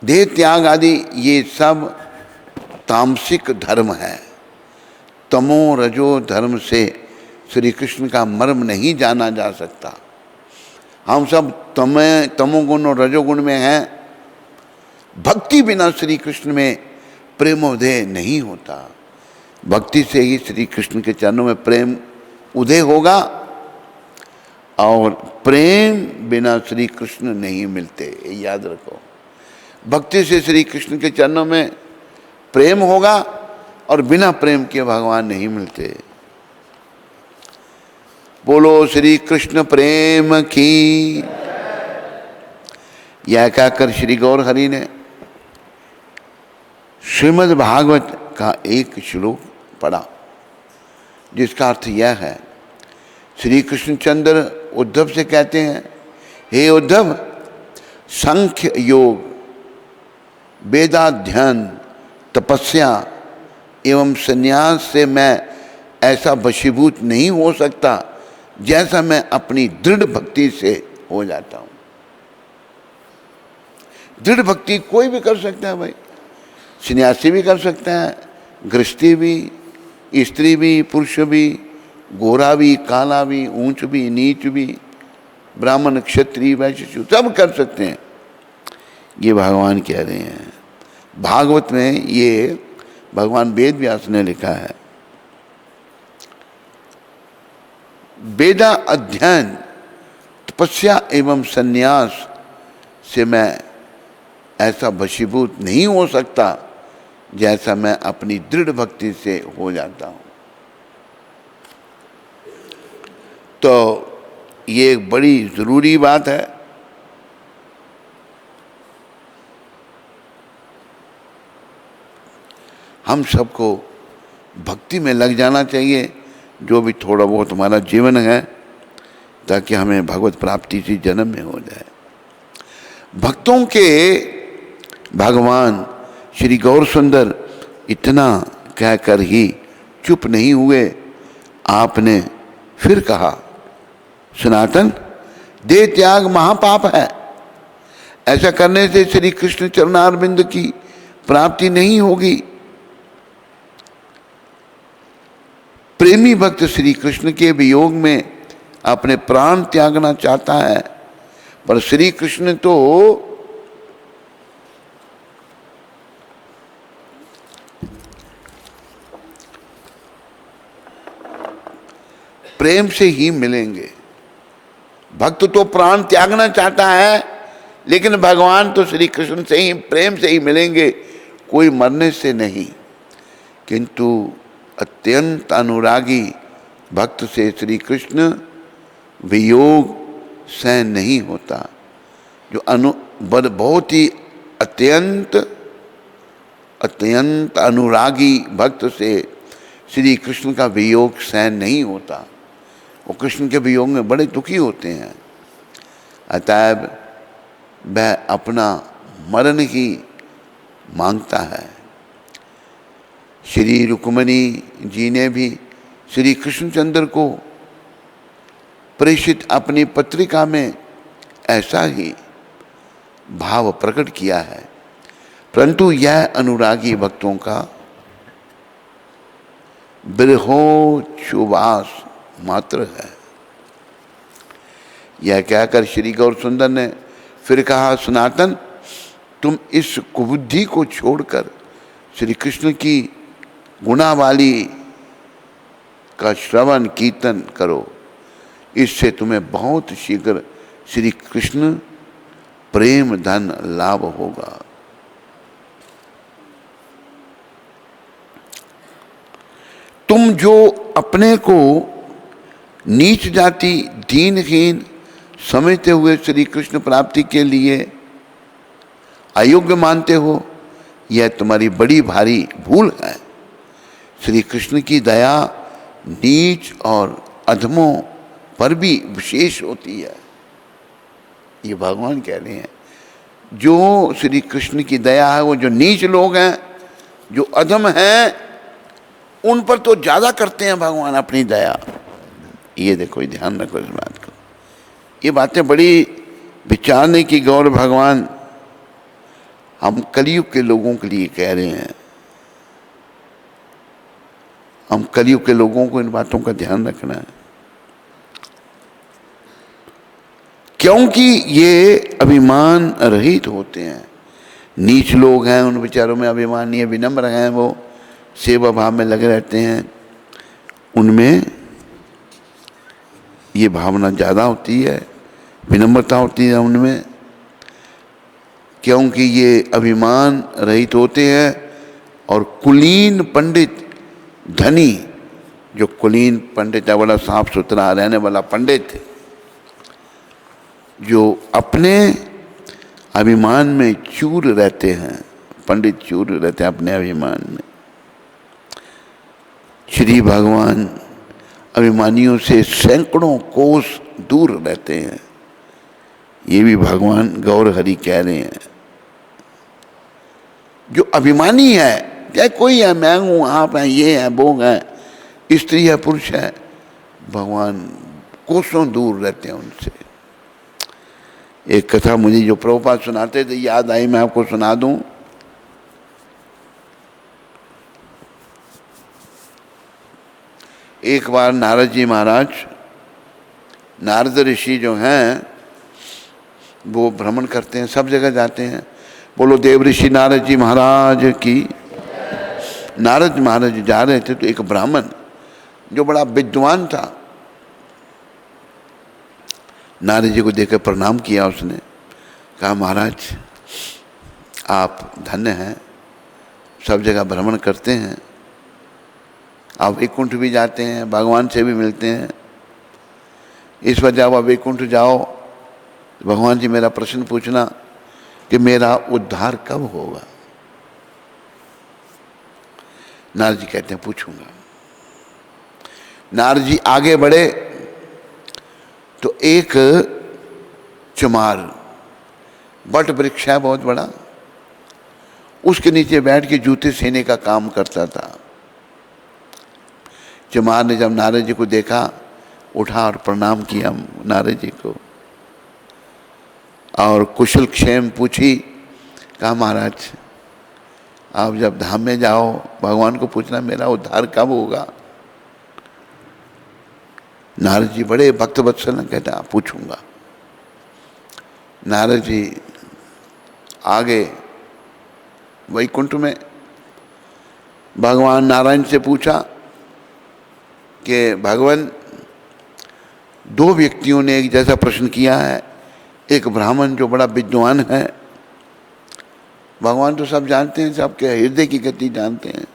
देह त्याग आदि ये सब तामसिक धर्म है। तमो रजो धर्म से श्री कृष्ण का मर्म नहीं जाना जा सकता। हम सब तमोगुण और रजोगुण में हैं। भक्ति बिना श्री कृष्ण में प्रेमोदय नहीं होता। भक्ति से ही श्री कृष्ण के चरणों में प्रेम उदय होगा, और प्रेम बिना श्री कृष्ण नहीं मिलते, याद रखो। भक्ति से श्री कृष्ण के चरणों में प्रेम होगा, और बिना प्रेम के भगवान नहीं मिलते। बोलो श्री कृष्ण प्रेम की। यह कहकर श्री गौर हरि ने श्रीमद् भागवत का एक श्लोक पढ़ा, जिसका अर्थ यह है। श्री कृष्णचंद्र उद्धव से कहते हैं, हे उद्धव, सांख्य योग, वेदाध्ययन, तपस्या एवं संन्यास से मैं ऐसा वशीभूत नहीं हो सकता जैसा मैं अपनी दृढ़ भक्ति से हो जाता हूं। दृढ़ भक्ति कोई भी कर सकता है भाई, सन्यासी भी कर सकता है, गृहस्थी भी, स्त्री भी, पुरुष भी, गोरा भी, काला भी, ऊंच भी, नीच भी, ब्राह्मण, क्षत्रिय, वैश्य, सब कर सकते हैं। ये भगवान कह रहे हैं। भागवत में ये भगवान वेद व्यास ने लिखा है, वेदा अध्ययन, तपस्या एवं संन्यास से मैं ऐसा वशीभूत नहीं हो सकता जैसा मैं अपनी दृढ़ भक्ति से हो जाता हूं। तो ये एक बड़ी जरूरी बात है। हम सबको भक्ति में लग जाना चाहिए, जो भी थोड़ा बहुत हमारा जीवन है, ताकि हमें भगवत प्राप्ति से जन्म में हो जाए। भक्तों के भगवान श्री गौर सुंदर इतना कहकर ही चुप नहीं हुए। आपने फिर कहा, सनातन, देह त्याग महापाप है। ऐसा करने से श्री कृष्ण चरणारविंद की प्राप्ति नहीं होगी। प्रेमी भक्त श्री कृष्ण के वियोग में अपने प्राण त्यागना चाहता है, पर श्री कृष्ण तो प्रेम से ही मिलेंगे। भक्त तो प्राण त्यागना चाहता है, लेकिन भगवान तो श्री कृष्ण से ही, प्रेम से ही मिलेंगे, कोई मरने से नहीं। किंतु अत्यंत अनुरागी भक्त से श्री कृष्ण वियोग सहन नहीं होता। जो बहुत ही अत्यंत अनुरागी भक्त से श्री कृष्ण का वियोग सहन नहीं होता। वो कृष्ण के वियोग में बड़े दुखी होते हैं। अतएव वह अपना मरण ही मांगता है। श्री रुक्मिणी जी ने भी श्री कृष्णचंद्र को प्रेषित अपनी पत्रिका में ऐसा ही भाव प्रकट किया है, परंतु यह अनुरागी भक्तों का बिरहोच्छुवास मात्र है। यह कहकर श्री गौर सुंदर ने फिर कहा, सनातन, तुम इस कुबुद्धि को छोड़कर श्री कृष्ण की गुणावाली का श्रवण कीर्तन करो, इससे तुम्हें बहुत शीघ्र श्री कृष्ण प्रेम धन लाभ होगा। तुम जो अपने को नीच जाति दीनहीन समझते हुए श्री कृष्ण प्राप्ति के लिए अयोग्य मानते हो, यह तुम्हारी बड़ी भारी भूल है। श्री कृष्ण की दया नीच और अधमों पर भी विशेष होती है। ये भगवान कह रहे हैं, जो श्री कृष्ण की दया है वो जो नीच लोग हैं, जो अधम हैं, उन पर तो ज़्यादा करते हैं भगवान अपनी दया। ये देखो, ध्यान रखो इस बात को। ये बातें बड़ी विचारने की गौर भगवान हम कलयुग के लोगों के लिए कह रहे हैं। हम कलयुग के लोगों को इन बातों का ध्यान रखना है, क्योंकि ये अभिमान रहित होते हैं। नीच लोग हैं, उन बेचारों में अभिमान नहीं है, विनम्र हैं, वो सेवा भाव में लगे रहते हैं, उनमें ये भावना ज़्यादा होती है, विनम्रता होती है उनमें, क्योंकि ये अभिमान रहित होते हैं। और कुलीन पंडित धनी, जो कुलीन पंडित है, बड़ा साफ सुथरा रहने वाला पंडित, जो अपने अभिमान में चूर रहते हैं, पंडित चूर रहते हैं अपने अभिमान में। श्री भगवान अभिमानियों से सैकड़ों कोस दूर रहते हैं। ये भी भगवान गौर हरि कह रहे हैं। जो अभिमानी है, चाहे कोई है, मैं हूँ, आप हैं, ये है, वो है, स्त्री है, पुरुष है, भगवान कोसों दूर रहते हैं उनसे। एक कथा मुझे जो प्रभुपाद सुनाते थे याद आई, मैं आपको सुना दूं। एक बार नारद जी महाराज, नारद ऋषि जो हैं वो भ्रमण करते हैं, सब जगह जाते हैं। बोलो देव ऋषि नारद जी महाराज की। नारद महाराज जा रहे थे तो एक ब्राह्मण जो बड़ा विद्वान था, नारद जी को देखकर प्रणाम किया। उसने कहा, महाराज आप धन्य हैं, सब जगह भ्रमण करते हैं, आप वैकुंठ भी जाते हैं, भगवान से भी मिलते हैं। इस वजह आप वैकुंठ जाओ, भगवान जी मेरा प्रश्न पूछना कि मेरा उद्धार कब होगा। नारद जी कहते हैं, पूछूंगा। नारद जी आगे बढ़े तो एक चमार, बट वृक्ष है बहुत बड़ा, उसके नीचे बैठ के जूते सीने का काम करता था। चमार ने जब नारद जी को देखा, उठा और प्रणाम किया नारद जी को, और कुशल क्षेम पूछी। कहा, महाराज आप जब धाम में जाओ, भगवान को पूछना मेरा उद्धार कब होगा। नारद जी बड़े भक्त वत्सल हैं, कहते आप पूछूंगा। नारद जी आगे वैकुंठ में भगवान नारायण से पूछा कि भगवान, दो व्यक्तियों ने एक जैसा प्रश्न किया है, एक ब्राह्मण जो बड़ा विद्वान है, भगवान तो सब जानते हैं, सबके हृदय की गति जानते हैं,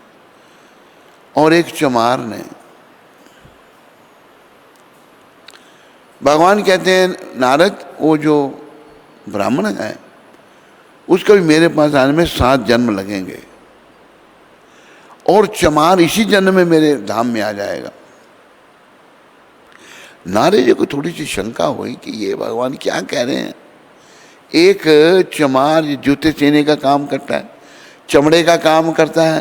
और एक चमार ने। भगवान कहते हैं, नारद वो जो ब्राह्मण है उसका भी मेरे पास आने में 7 जन्म लगेंगे, और चमार इसी जन्म में मेरे धाम में आ जाएगा। नारद जी को थोड़ी सी शंका हुई कि ये भगवान क्या कह रहे हैं। एक चमार जूते सीने का काम करता है, चमड़े का काम करता है,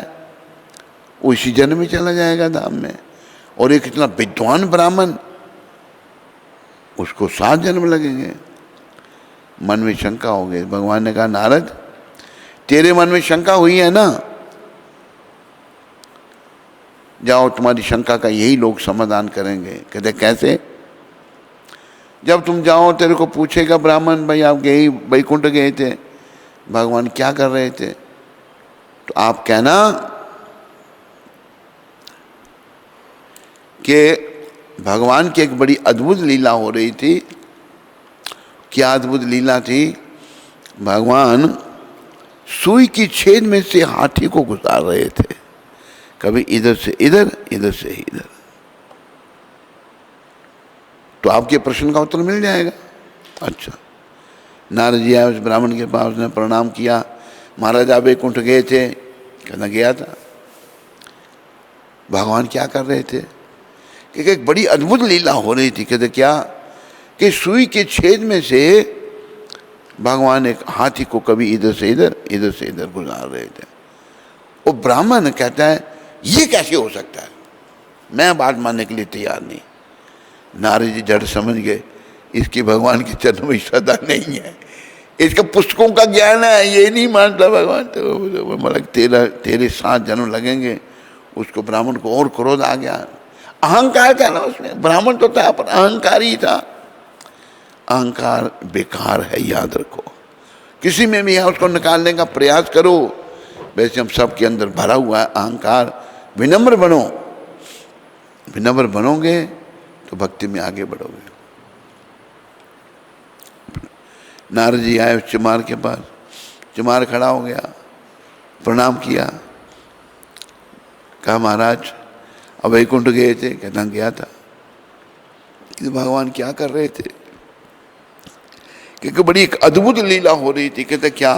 वो इसी जन्म में चला जाएगा धाम में। और एक इतना विद्वान ब्राह्मण, उसको 7 जन्म लगेंगे। मन में शंका हो गई। भगवान ने कहा नारद, तेरे मन में शंका हुई है ना, जाओ तुम्हारी शंका का यही लोग समाधान करेंगे। कहते कैसे? जब तुम जाओ तेरे को पूछेगा ब्राह्मण, भाई आप गए वैकुंठ गए थे, भगवान क्या कर रहे थे, तो आप कहना कि भगवान की एक बड़ी अद्भुत लीला हो रही थी। क्या अद्भुत लीला थी? भगवान सुई की छेद में से हाथी को गुजार रहे थे, कभी इधर से इधर, इधर से इधर। तो आपके प्रश्न का उत्तर मिल जाएगा। अच्छा, नारद जी आए उस ब्राह्मण के पास, उसने प्रणाम किया। महाराज आप वैकुंठ गए थे? कहना गया था। भगवान क्या कर रहे थे? कि एक बड़ी अद्भुत लीला हो रही थी। कहते क्या? कि सुई के छेद में से भगवान एक हाथी को कभी इधर से इधर, इधर से इधर गुजार रहे थे। वो ब्राह्मण कहता है ये कैसे हो सकता है, मैं बात मानने के लिए तैयार नहीं। नारद जी जड़ समझ गए, इसकी भगवान के चरणों में श्रद्धा नहीं है, इसका पुस्तकों का ज्ञान है, ये नहीं मानता भगवान। तो मतलब तेरे 7 जन्म लगेंगे। उसको ब्राह्मण को और क्रोध आ गया। अहंकार था ना उसमें, ब्राह्मण तो था पर अहंकार ही था। अहंकार बेकार है, याद रखो। किसी में भी है उसको निकालने का प्रयास करो। वैसे हम सब के अंदर भरा हुआ है अहंकार। विनम्र बनो, विनम्र बनोगे तो भक्ति में आगे बढ़ोगे। नारद जी आए चमार के पास, चमार खड़ा हो गया, प्रणाम किया। कहा महाराज अब वैकुंठ गए थे? कहना गया था। कि भगवान क्या कर रहे थे? क्योंकि बड़ी एक अद्भुत लीला हो रही थी। कहते क्या?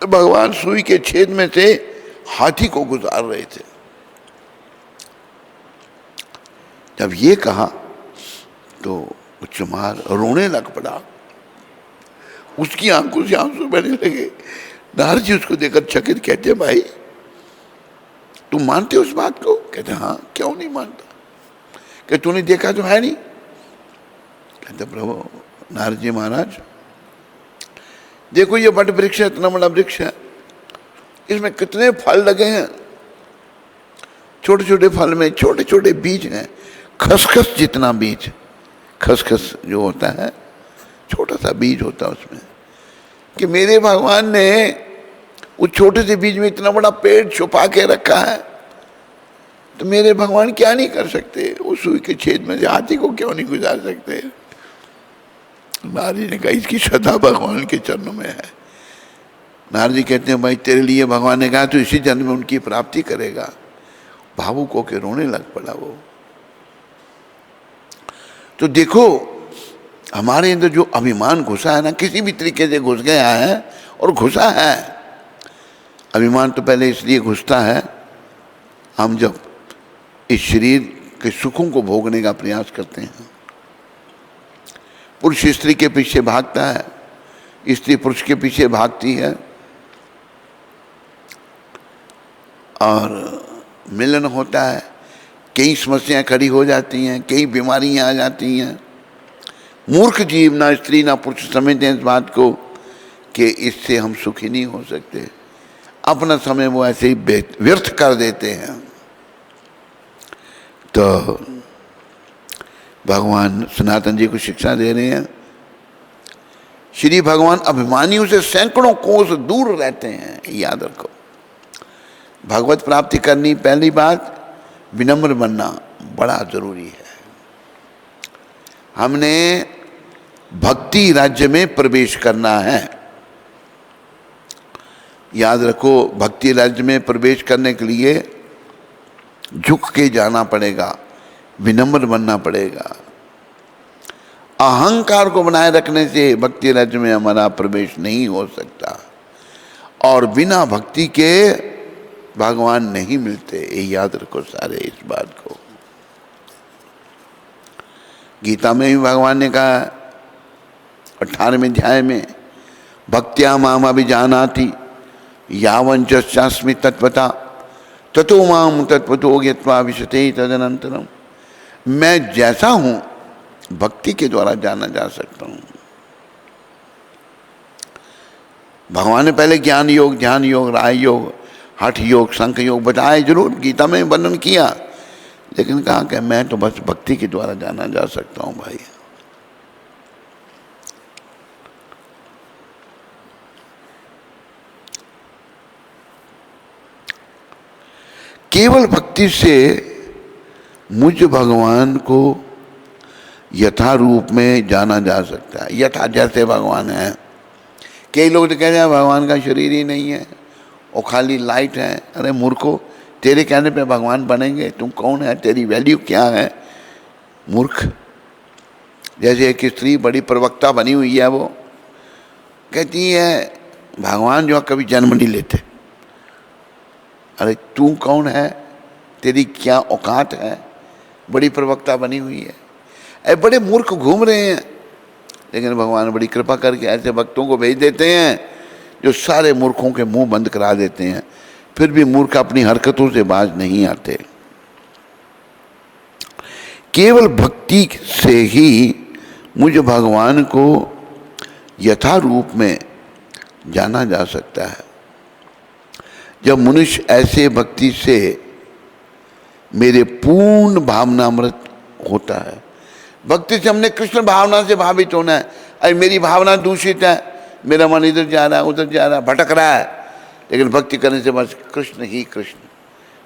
भगवान सुई के छेद में से हाथी को गुजार रहे थे। जब ये कहा तो चमार रोने लग पड़ा, उसकी आंखों से आंसू बहने लगे। नारद जी उसको देखकर चकित, कहते भाई तुम मानते हो उस बात को? कहते हाँ, क्यों नहीं मानता? कहते तूने देखा तो है नहीं? कहते प्रभु नारद जी महाराज देखो ये बट वृक्ष है, इतना बड़ा वृक्ष है, इसमें कितने फल लगे हैं। छोटे छोटे फल में छोटे छोटे बीज हैं, खसखस जितना बीज। खसखस जो होता है छोटा सा बीज होता है उसमें। कि मेरे भगवान ने उस छोटे से बीज में इतना बड़ा पेड़ छुपा के रखा है, तो मेरे भगवान क्या नहीं कर सकते? उस सुई के छेद में से हाथी को क्यों नहीं गुजार सकते? नारद जी ने कहा इसकी श्रद्धा भगवान के चरणों में है। नारद जी कहते हैं भाई तेरे लिए भगवान ने कहा तो इसी जन्म में उनकी प्राप्ति करेगा। भावुक होकर रोने लग पड़ा वो। तो देखो हमारे अंदर जो अभिमान घुसा है ना, किसी भी तरीके से घुस गया है और घुसा है। अभिमान तो पहले इसलिए घुसता है, हम जब इस शरीर के सुखों को भोगने का प्रयास करते हैं। पुरुष स्त्री के पीछे भागता है, स्त्री पुरुष के पीछे भागती है, और मिलन होता है, कई समस्याएं खड़ी हो जाती हैं, कई बीमारियां आ जाती हैं। मूर्ख जीव ना स्त्री ना पुरुष समझते हैं इस बात को कि इससे हम सुखी नहीं हो सकते। अपना समय वो ऐसे ही व्यर्थ कर देते हैं। तो भगवान सनातन जी को शिक्षा दे रहे हैं। श्री भगवान अभिमानियों से सैकड़ों कोस दूर रहते हैं, याद रखो। भगवत प्राप्ति करनी, पहली बात विनम्र बनना बड़ा जरूरी है। हमने भक्ति राज्य में प्रवेश करना है, याद रखो। भक्ति राज्य में प्रवेश करने के लिए झुक के जाना पड़ेगा, विनम्र बनना पड़ेगा। अहंकार को बनाए रखने से भक्ति राज्य में हमारा प्रवेश नहीं हो सकता, और बिना भक्ति के भगवान नहीं मिलते। ये याद रखो सारे इस बात को। गीता में भी भगवान ने कहा 18वें अध्याय में, भक्त्या माम अभिजानाति यावंचास्मि तत्वता ततो माम तत्वतो ज्ञत्वा विशते तदनंतरम। मैं जैसा हूं भक्ति के द्वारा जाना जा सकता हूं। भगवान ने पहले ज्ञान योग, ध्यान योग, राय योग, हठ योग, संख योग बताए, जरूर गीता में वर्णन किया, लेकिन कहा कि मैं तो बस भक्ति के द्वारा जाना जा सकता हूं भाई। केवल भक्ति से मुझ भगवान को यथा रूप में जाना जा सकता है। यथा जैसे भगवान है। कई लोग तो कहते हैं भगवान का शरीर ही नहीं है, वो खाली लाइट है। अरे मूर्खो, तेरे कहने पे भगवान बनेंगे? तुम कौन है? तेरी वैल्यू क्या है मूर्ख? जैसे एक स्त्री बड़ी प्रवक्ता बनी हुई है, वो कहती है भगवान जो कभी जन्म नहीं लेते। अरे तू कौन है? तेरी क्या औकात है? बड़ी प्रवक्ता बनी हुई है। अरे बड़े मूर्ख घूम रहे हैं, लेकिन भगवान बड़ी कृपा करके ऐसे भक्तों को भेज देते हैं जो सारे मूर्खों के मुंह बंद करा देते हैं। फिर भी मूर्ख अपनी हरकतों से बाज नहीं आते। केवल भक्ति से ही मुझ भगवान को यथा रूप में जाना जा सकता है। जब मनुष्य ऐसे भक्ति से मेरे पूर्ण भावनामृत होता है। भक्ति से हमने कृष्ण भावना से भावित होना है। अरे मेरी भावना दूषित है, मेरा मन इधर जा रहा है, उधर जा रहा है, भटक रहा है, लेकिन भक्ति करने से बस कृष्ण ही कृष्ण,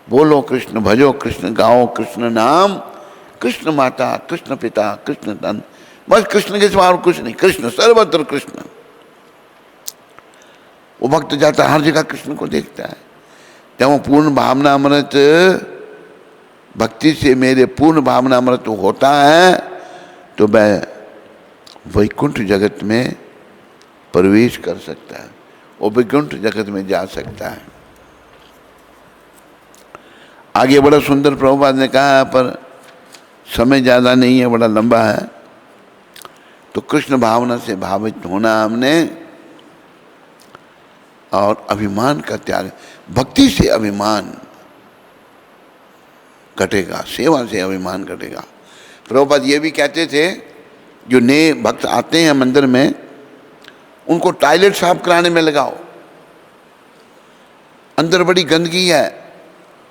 बोलो कृष्ण, भजो कृष्ण, गाओ कृष्ण नाम, कृष्ण माता, कृष्ण पिता, कृष्ण धन, बस कृष्ण के सिवा और कुछ नहीं। कृष्ण सर्वत्र कृष्ण। वो भक्त जाता हर जगह कृष्ण को देखता है। जब वो पूर्ण भावनामृत भक्ति से मेरे पूर्ण भावनामृत होता है तो मैं वैकुंठ जगत में प्रवेश कर सकता है, वो वैकुंठ जगत में जा सकता है। आगे बड़ा सुंदर प्रभुपाद ने कहा, पर समय ज़्यादा नहीं है, बड़ा लंबा है। तो कृष्ण भावना से भावित होना हमने, और अभिमान का त्याग। भक्ति से अभिमान घटेगा, सेवा से अभिमान घटेगा। प्रभुपाद ये भी कहते थे, जो नए भक्त आते हैं मंदिर में, उनको टॉयलेट साफ कराने में लगाओ। अंदर बड़ी गंदगी है,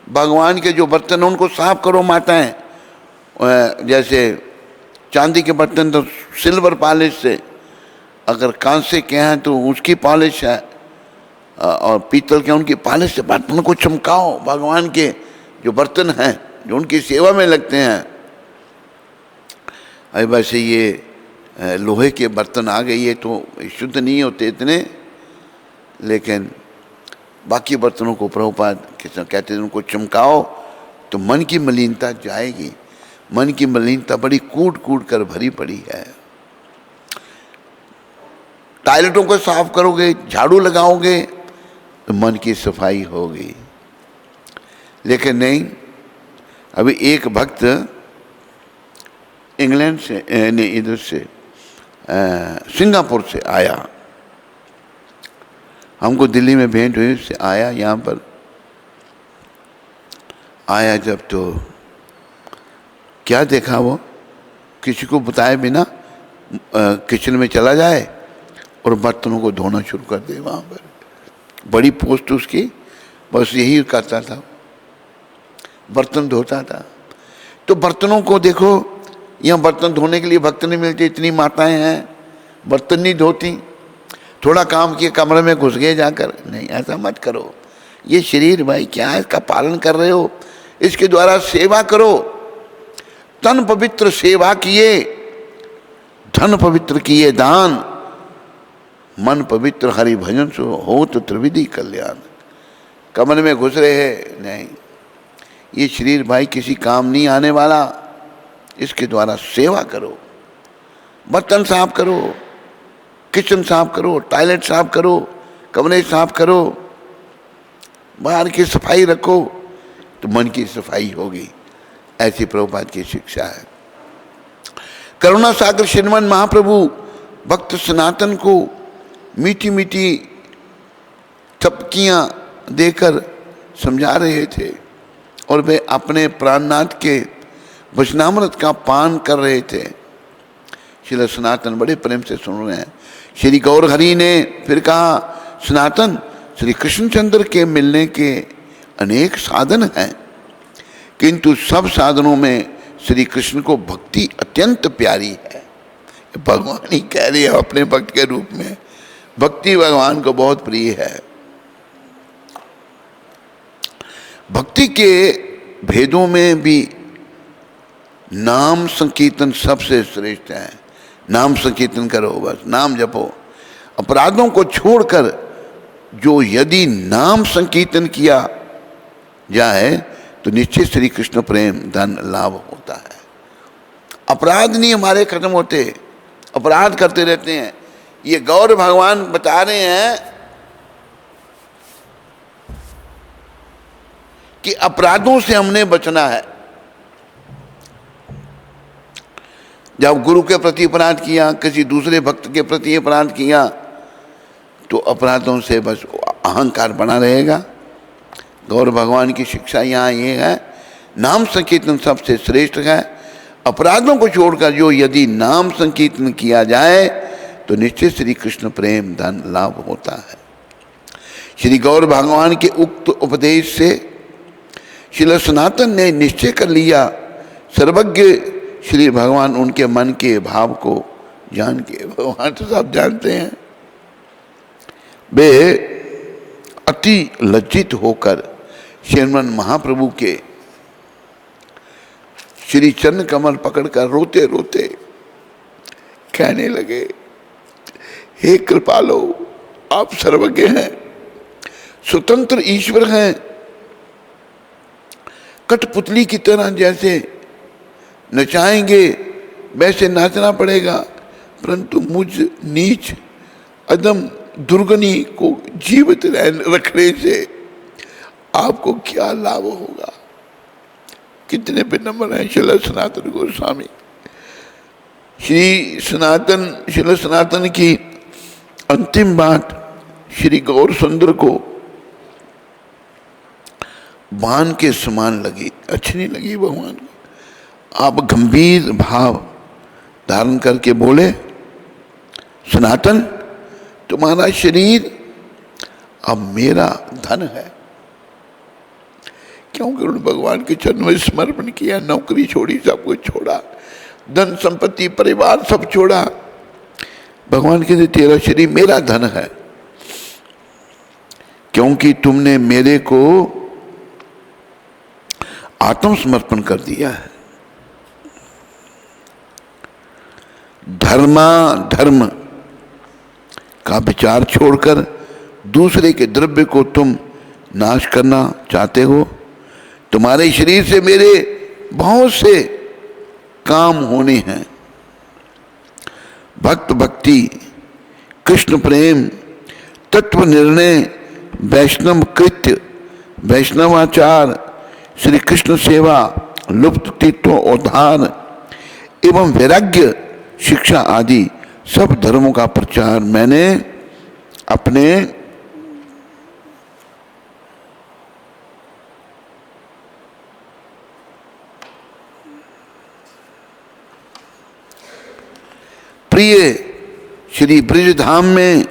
भगवान के जो बर्तन हैं उनको साफ करो माताएं। जैसे चांदी के बर्तन तो सिल्वर पॉलिश से, अगर कांसे के हैं तो उसकी पॉलिश है, और पीतल के उनकी पॉलिश से बर्तन को चमकाओ। भगवान के जो बर्तन हैं जो उनकी सेवा में लगते हैं। अरे वैसे ये लोहे के बर्तन आ गए, ये तो शुद्ध नहीं होते इतने, लेकिन बाकी बर्तनों को प्रभुपाद कहते हैं उनको चमकाओ तो मन की मलिनता जाएगी। मन की मलिनता बड़ी कूट कूट कर भरी पड़ी है। टॉयलेटों को साफ करोगे, झाड़ू लगाओगे तो मन की सफाई होगी। लेकिन नहीं, अभी एक भक्त इंग्लैंड से नहीं, इधर से सिंगापुर से आया, हमको दिल्ली में भेंट हुई, उससे आया यहाँ पर आया। जब तो क्या देखा, वो किसी को बताए बिना किचन में चला जाए और बर्तनों को धोना शुरू कर दे। वहाँ पर बड़ी पोस्ट उसकी, बस यही करता था, बर्तन धोता था। तो बर्तनों को देखो, यहाँ बर्तन धोने के लिए भक्त नहीं मिलते, इतनी माताएं हैं, बर्तन नहीं धोती। थोड़ा काम किए कमरे में घुस गए जाकर, नहीं ऐसा मत करो। ये शरीर भाई क्या है, इसका पालन कर रहे हो, इसके द्वारा सेवा करो। तन पवित्र सेवा किए, धन पवित्र किए दान, मन पवित्र हरि भजन सो हो तो त्रिविधि कल्याण। कमरे में घुस रहे हैं, नहीं, ये शरीर भाई किसी काम नहीं आने वाला, इसके द्वारा सेवा करो। बर्तन साफ करो, किचन साफ करो, टॉयलेट साफ करो, कमरे साफ करो, बाहर की सफाई रखो तो मन की सफाई होगी। ऐसी प्रभुपाद की शिक्षा है। करुणा सागर श्रीमान महाप्रभु भक्त सनातन को मीठी मीठी थपकियां देकर समझा रहे थे और वे अपने प्राणनाथ के वचनामृत का पान कर रहे थे। श्री सनातन बड़े प्रेम से सुन रहे हैं। श्री गौर हरि ने फिर कहा, सनातन, श्री कृष्णचंद्र के मिलने के अनेक साधन हैं, किंतु सब साधनों में श्री कृष्ण को भक्ति अत्यंत प्यारी है। भगवान ही कह रहे हैं अपने भक्त के रूप में, भक्ति भगवान को बहुत प्रिय है। भक्ति के भेदों में भी नाम संकीर्तन सबसे श्रेष्ठ है। नाम संकीर्तन करो, बस नाम जपो। अपराधों को छोड़कर जो यदि नाम संकीर्तन किया जाए तो निश्चित श्री कृष्ण प्रेम धन लाभ होता है। अपराध नहीं हमारे खत्म होते, अपराध करते रहते हैं। ये गौर भगवान बता रहे हैं कि अपराधों से हमने बचना है। जब गुरु के प्रति अपराध किया, किसी दूसरे भक्त के प्रति अपराध किया, तो अपराधों से बस अहंकार बना रहेगा। गौर भगवान की शिक्षा यहाँ ये है, नाम संकीर्तन सबसे श्रेष्ठ है। अपराधों को छोड़कर जो यदि नाम संकीर्तन किया जाए तो निश्चित श्री कृष्ण प्रेम धन लाभ होता है। श्री गौर भगवान के उक्त उपदेश से श्री सनातन ने निश्चय कर लिया, सर्वज्ञ श्री भगवान उनके मन के भाव को जान के, भगवान तो सब जानते हैं, वे अति लज्जित होकर श्रीमन महाप्रभु के श्री चरण कमल पकड़कर रोते रोते कहने लगे, हे कृपालो, आप सर्वज्ञ हैं, स्वतंत्र ईश्वर हैं, कठपुतली की तरह जैसे नचाएंगे वैसे नाचना पड़ेगा, परंतु मुझ नीच अदम दुर्गनी को जीवित रखने से आपको क्या लाभ होगा। कितने विनम्र हैं श्री सनातन गोस्वामी। श्री सनातन की अंतिम बात श्री गौर सुंदर को बाण के समान लगी, अच्छी नहीं लगी भगवान को। आप गंभीर भाव धारण करके बोले, सनातन, तुम्हारा शरीर अब मेरा धन है। क्योंकि उन्होंने भगवान के चरणों में समर्पण किया, नौकरी छोड़ी, सब कुछ छोड़ा, धन संपत्ति परिवार सब छोड़ा। भगवान कहते तेरा शरीर मेरा धन है, क्योंकि तुमने मेरे को आत्मसमर्पण कर दिया है। धर्म का विचार छोड़कर दूसरे के द्रव्य को तुम नाश करना चाहते हो। तुम्हारे शरीर से मेरे बहुत से काम होने हैं। भक्त भक्ति, कृष्ण प्रेम, तत्व निर्णय, वैष्णव कृत्य, वैष्णवाचार, श्री कृष्ण सेवा, लुप्त तीर्थ उद्धार एवं वैराग्य शिक्षा आदि सब धर्मों का प्रचार मैंने अपने प्रिय श्री ब्रजधाम में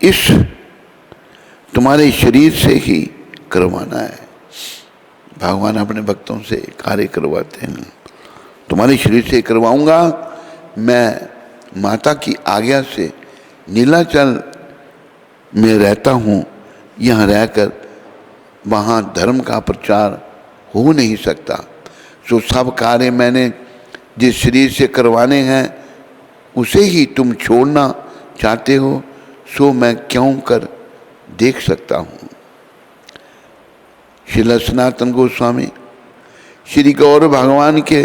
इस तुम्हारे शरीर से ही करवाना है। भगवान अपने भक्तों से कार्य करवाते हैं। तुम्हारे शरीर से करवाऊंगा। मैं माता की आज्ञा से नीलाचल में रहता हूँ। यहाँ रहकर वहाँ धर्म का प्रचार हो नहीं सकता। सो सब कार्य मैंने जिस शरीर से करवाने हैं उसे ही तुम छोड़ना चाहते हो, सो मैं क्यों कर देख सकता हूँ। श्री सनातन गोस्वामी श्री गौर भगवान के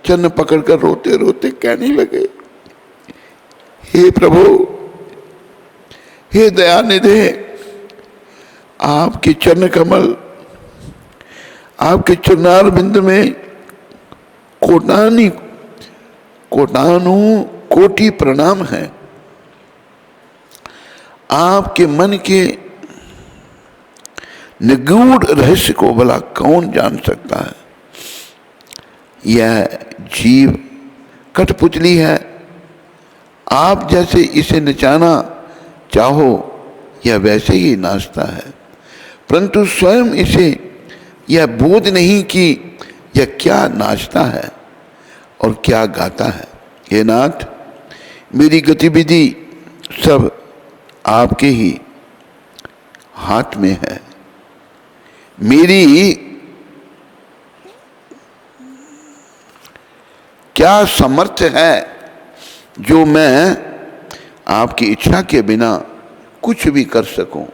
चरण पकड़कर रोते रोते कहने लगे, हे प्रभु, हे दयानिधे, आपके चरण कमल, आपके चरणार बिंद में कोटानु कोटि प्रणाम है। आपके मन के निगूढ़ रहस्य को भला कौन जान सकता है। यह जीव कठपुतली है, आप जैसे इसे नचाना चाहो यह वैसे ही नाचता है, परंतु स्वयं इसे यह बोध नहीं कि यह क्या नाचता है और क्या गाता है। हे नाथ, मेरी गतिविधि सब आपके ही हाथ में है। मेरी क्या सामर्थ्य है जो मैं आपकी इच्छा के बिना कुछ भी कर सकूं।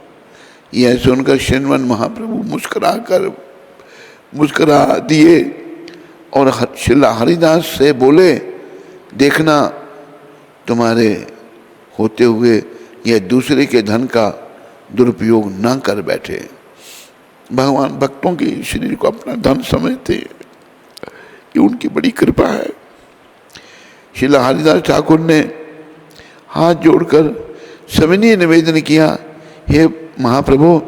यह सुनकर श्रीमन महाप्रभु मुस्कुरा दिए और श्रील हरिदास से बोले, देखना तुम्हारे होते हुए यह दूसरे के धन का दुरुपयोग न कर बैठे। भगवान भक्तों के शरीर को अपना धन समझते, ये उनकी बड़ी कृपा है। श्रील हरिदास ठाकुर ने हाथ जोड़कर सविनय निवेदन किया, हे महाप्रभु,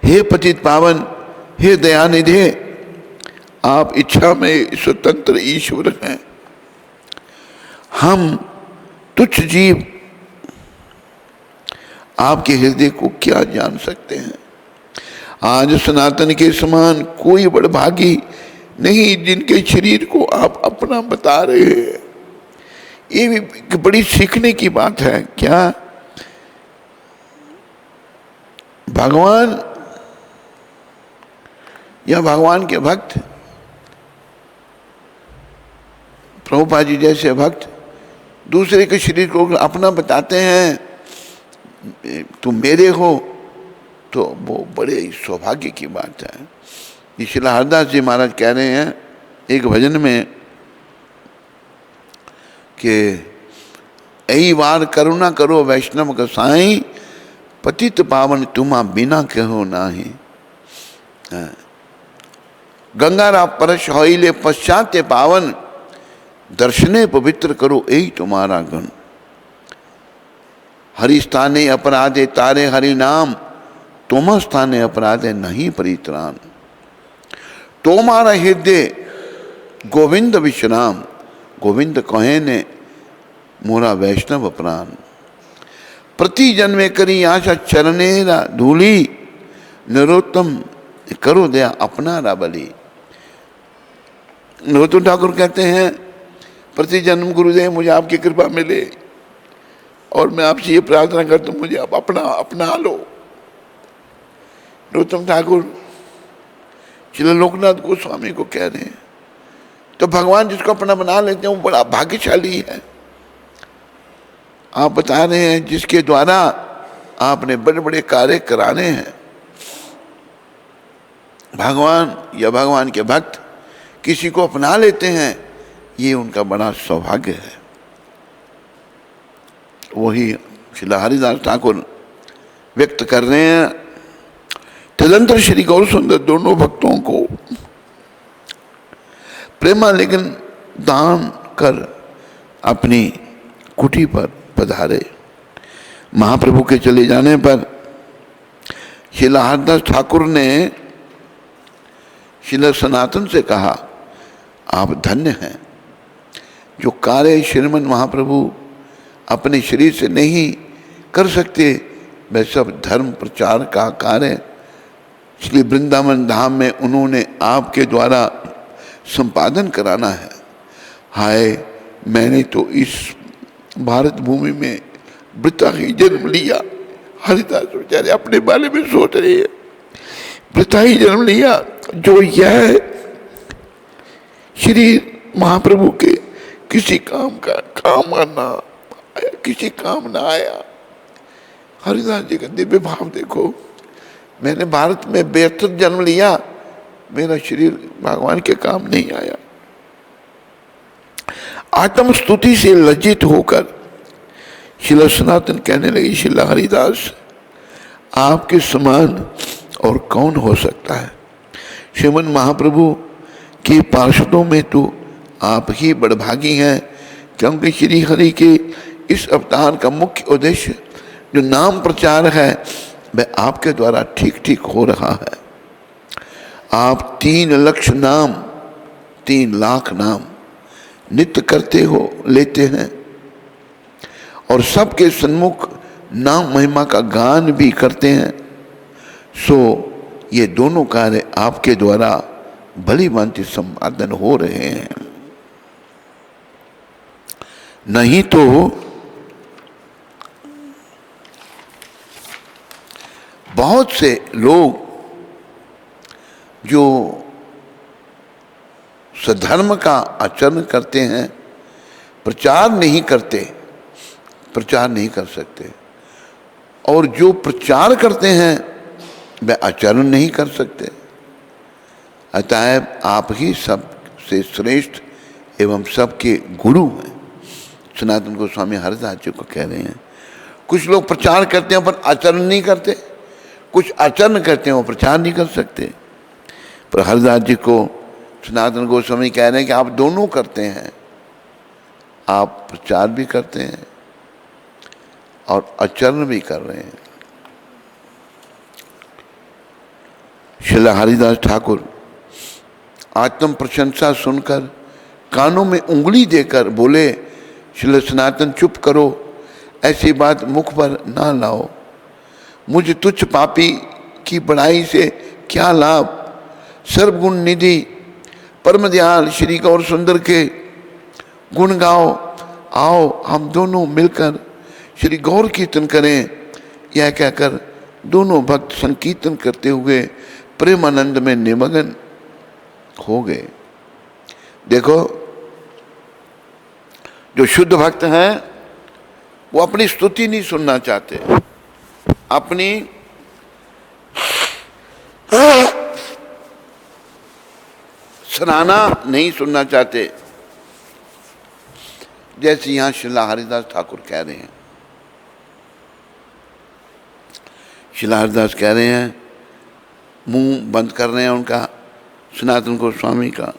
हे पतित पावन, हे दयानिधे, आप इच्छा में स्वतंत्र ईश्वर हैं। हम तुच्छ जीव आपके हृदय को क्या जान सकते हैं। आज सनातन के समान कोई बड़भागी नहीं जिनके शरीर को आप अपना बता रहे हैं। ये भी बड़ी सीखने की बात है। क्या भगवान या भगवान के भक्त, प्रभुपाद जी जैसे भक्त दूसरे के शरीर को अपना बताते हैं, तुम मेरे हो, तो वो बड़े सौभाग्य की बात है। श्रील हरदास जी महाराज कह रहे हैं एक भजन में कि ऐ बार करुणा करो वैष्णव गोसाई, पतित पावन तुम्हा बिना कहो नाही। गंगारा परश होइले पश्चाते पावन, दर्शने पवित्र करो यही तुम्हारा गुण। हरि स्थाने अपराधे तारे हरि नाम, तुम स्थाने अपराधे नहीं परित्राण। तुम्हारा हृदय गोविंद विश्राम, गोविंद कहे ने मोरा वैष्णव प्राण। प्रति जन्मे करी आशा चरणेरा धूली, नरोत्तम करो दया अपना राबली। नरोत्तम ठाकुर कहते हैं, प्रति जन्म गुरुदेव मुझे आपकी कृपा मिले और मैं आपसे ये प्रार्थना करता हूँ मुझे आप अपना लो। नरोत्तम ठाकुर श्री लोकनाथ गोस्वामी को कह रहे हैं। तो भगवान जिसको अपना बना लेते हैं वो बड़ा भाग्यशाली है। आप बता रहे हैं जिसके द्वारा आपने बड़े बड़े कार्य कराने हैं। भगवान या भगवान के भक्त किसी को अपना लेते हैं, ये उनका बड़ा सौभाग्य है। वही श्री हरिदास ठाकुर व्यक्त कर रहे हैं। तदंतर श्री गौर सुंदर दोनों भक्तों को प्रेमालिंगन दान कर अपनी कुटी पर पधारे। महाप्रभु के चले जाने पर श्री हरदास ठाकुर ने श्री सनातन से कहा, आप धन्य हैं। जो कार्य श्रीमन महाप्रभु अपने शरीर से नहीं कर सकते, वह सब धर्म प्रचार का कार्य इसलिए वृंदावन धाम में उन्होंने आपके द्वारा संपादन कराना है। हाय, मैंने तो इस भारत भूमि में वृथा ही जन्म लिया। हरिदास बेचारे अपने बारे में सोच रहे हैं, वृथा ही जन्म लिया जो यह श्री महाप्रभु के किसी काम ना आया, किसी काम ना आया। हरिदास जी का दिव्य भाव देखो, मैंने भारत में व्यर्थ जन्म लिया, मेरा शरीर भगवान के काम नहीं आया। आत्म स्तुति से लज्जित होकर श्रील सनातन कहने लगी, श्रील हरिदास आपके समान और कौन हो सकता है। श्रीमन महाप्रभु के पार्षदों में तो आप ही बड़भागी हैं, क्योंकि श्री हरि के इस अवतार का मुख्य उद्देश्य जो नाम प्रचार है वह आपके द्वारा ठीक ठीक हो रहा है। आप 3 लाख नाम 3 लाख नाम नित्य करते हो, लेते हैं, और सबके सन्मुख नाम महिमा का गान भी करते हैं। सो ये दोनों कार्य आपके द्वारा भली भांति संपादन हो रहे हैं। नहीं तो बहुत से लोग जो सधर्म का आचरण करते हैं, प्रचार नहीं करते, प्रचार नहीं कर सकते, और जो प्रचार करते हैं वह आचरण नहीं कर सकते। अतएव आप ही सबसे श्रेष्ठ एवं सबके गुरु हैं। सनातन गोस्वामी हरिदास जी को कह रहे हैं, कुछ लोग प्रचार करते हैं पर आचरण नहीं करते, कुछ आचरण करते हैं वो प्रचार नहीं कर सकते। पर हरिदास जी को सनातन गोस्वामी कह रहे हैं कि आप दोनों करते हैं, आप प्रचार भी करते हैं और आचरण भी कर रहे हैं। श्रील हरिदास ठाकुर आत्म प्रशंसा सुनकर कानों में उंगली देकर बोले, श्रील सनातन चुप करो, ऐसी बात मुख पर ना लाओ। मुझ तुच्छ पापी की बड़ाई से क्या लाभ। सर्वगुण निधि परम दयाल श्री गौर सुंदर के गुण गाओ। आओ हम दोनों मिलकर श्री गौर कीर्तन करें। यह कहकर दोनों भक्त संकीर्तन करते हुए प्रेमानंद में निमग्न हो गए। देखो, जो शुद्ध भक्त हैं वो अपनी स्तुति नहीं सुनना चाहते, अपनी सराहना नहीं सुनना चाहते, जैसे यहां श्रीला हरिदास ठाकुर कह रहे हैं। श्रीला हरिदास कह रहे हैं, मुंह बंद कर रहे हैं उनका, सनातन गोस्वामी का।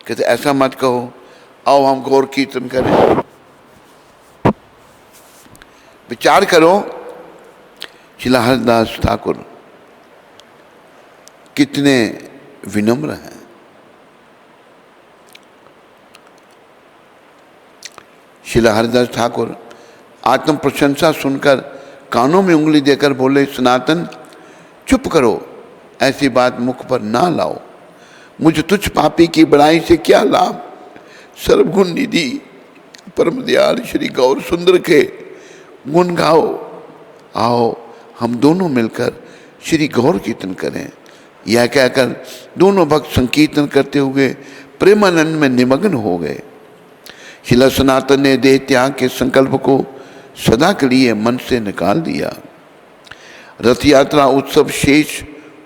कहते ऐसा मत कहो, आओ हम गौर कीर्तन करें। विचार करो, श्रीला हरिदास ठाकुर कितने विनम्र हैं। श्रीला हरिदास ठाकुर आत्म प्रशंसा सुनकर कानों में उंगली देकर बोले, सनातन चुप करो, ऐसी बात मुख पर ना लाओ। मुझे तुच्छ पापी की बड़ाई से क्या लाभ। सर्वगुण निधि परम दयाल श्री गौर सुंदर के गुण गाओ। आओ हम दोनों मिलकर श्री गौर कीर्तन करें। यह कहकर दोनों भक्त संकीर्तन करते हुए प्रेमानंद में निमग्न हो गए। श्रील सनातन ने देह त्याग के संकल्प को सदा के लिए मन से निकाल दिया। रथ यात्रा उत्सव शेष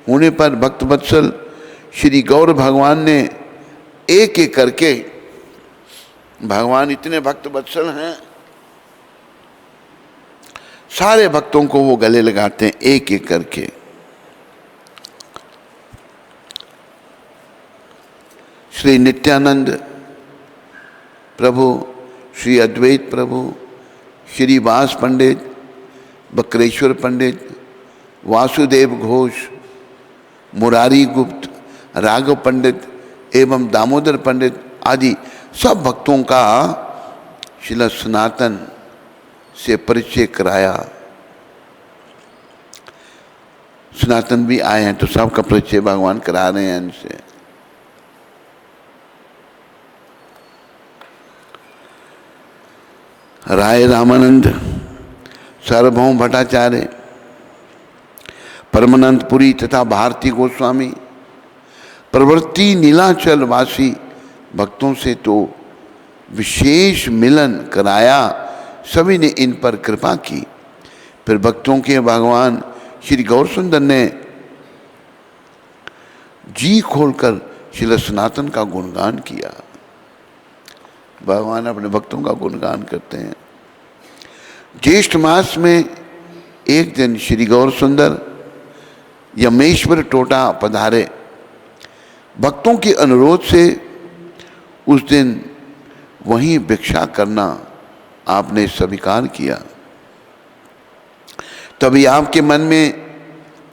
होने पर भक्त वत्सल श्री गौर भगवान ने एक एक करके, भगवान इतने भक्त वत्सल हैं, सारे भक्तों को वो गले लगाते हैं एक एक करके। श्री नित्यानंद प्रभु, श्री अद्वैत प्रभु, श्री वास पंडित, बकरेश्वर पंडित, वासुदेव घोष, मुरारी गुप्त, राघव पंडित एवं दामोदर पंडित आदि सब भक्तों का श्रील सनातन से परिचय कराया। सनातन भी आए हैं तो सबका परिचय भगवान करा रहे हैं इनसे। राय रामानंद, सार्वभौम भट्टाचार्य, परमानंदपुरी तथा भारती गोस्वामी, प्रवृत्ति नीलाचल वासी भक्तों से तो विशेष मिलन कराया। सभी ने इन पर कृपा की। फिर भक्तों के भगवान श्री गौर सुंदर ने जी खोलकर श्री सनातन का गुणगान किया। भगवान अपने भक्तों का गुणगान करते हैं। ज्येष्ठ मास में एक दिन श्री गौर सुंदर यमेश्वर टोटा पधारे। भक्तों के अनुरोध से उस दिन वहीं भिक्षा करना आपने स्वीकार किया, तभी आपके मन में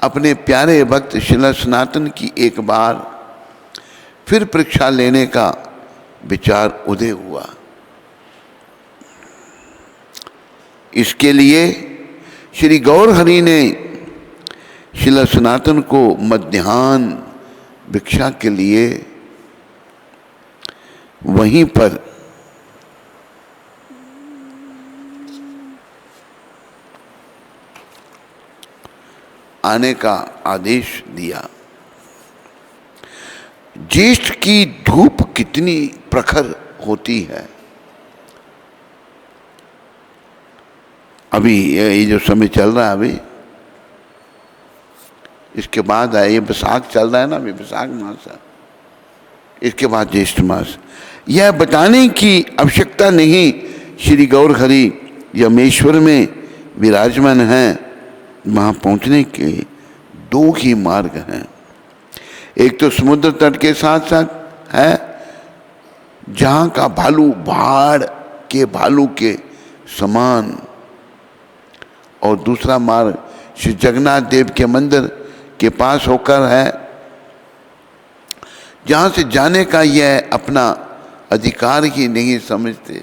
अपने प्यारे भक्त श्रील सनातन की एक बार फिर परीक्षा लेने का विचार उदय हुआ। इसके लिए श्री गौर हरि ने श्रील सनातन को मध्याह्न भिक्षा के लिए वहीं पर आने का आदेश दिया। ज्येष्ठ की धूप कितनी प्रखर होती है। अभी ये जो समय चल रहा है, अभी इसके बाद है, ये बैसाख चल रहा है ना, अभी बैसाख मास है, इसके बाद ज्येष्ठ मास। यह बताने की आवश्यकता नहीं, श्री गौर हरि यमेश्वर में विराजमान हैं। वहाँ पहुँचने के दो ही मार्ग हैं, एक तो समुद्र तट के साथ साथ है जहाँ का भालू भाड़ के भालू के समान, और दूसरा मार्ग श्री जगन्नाथ देव के मंदिर के पास होकर है, जहाँ से जाने का यह अपना अधिकार ही नहीं समझते।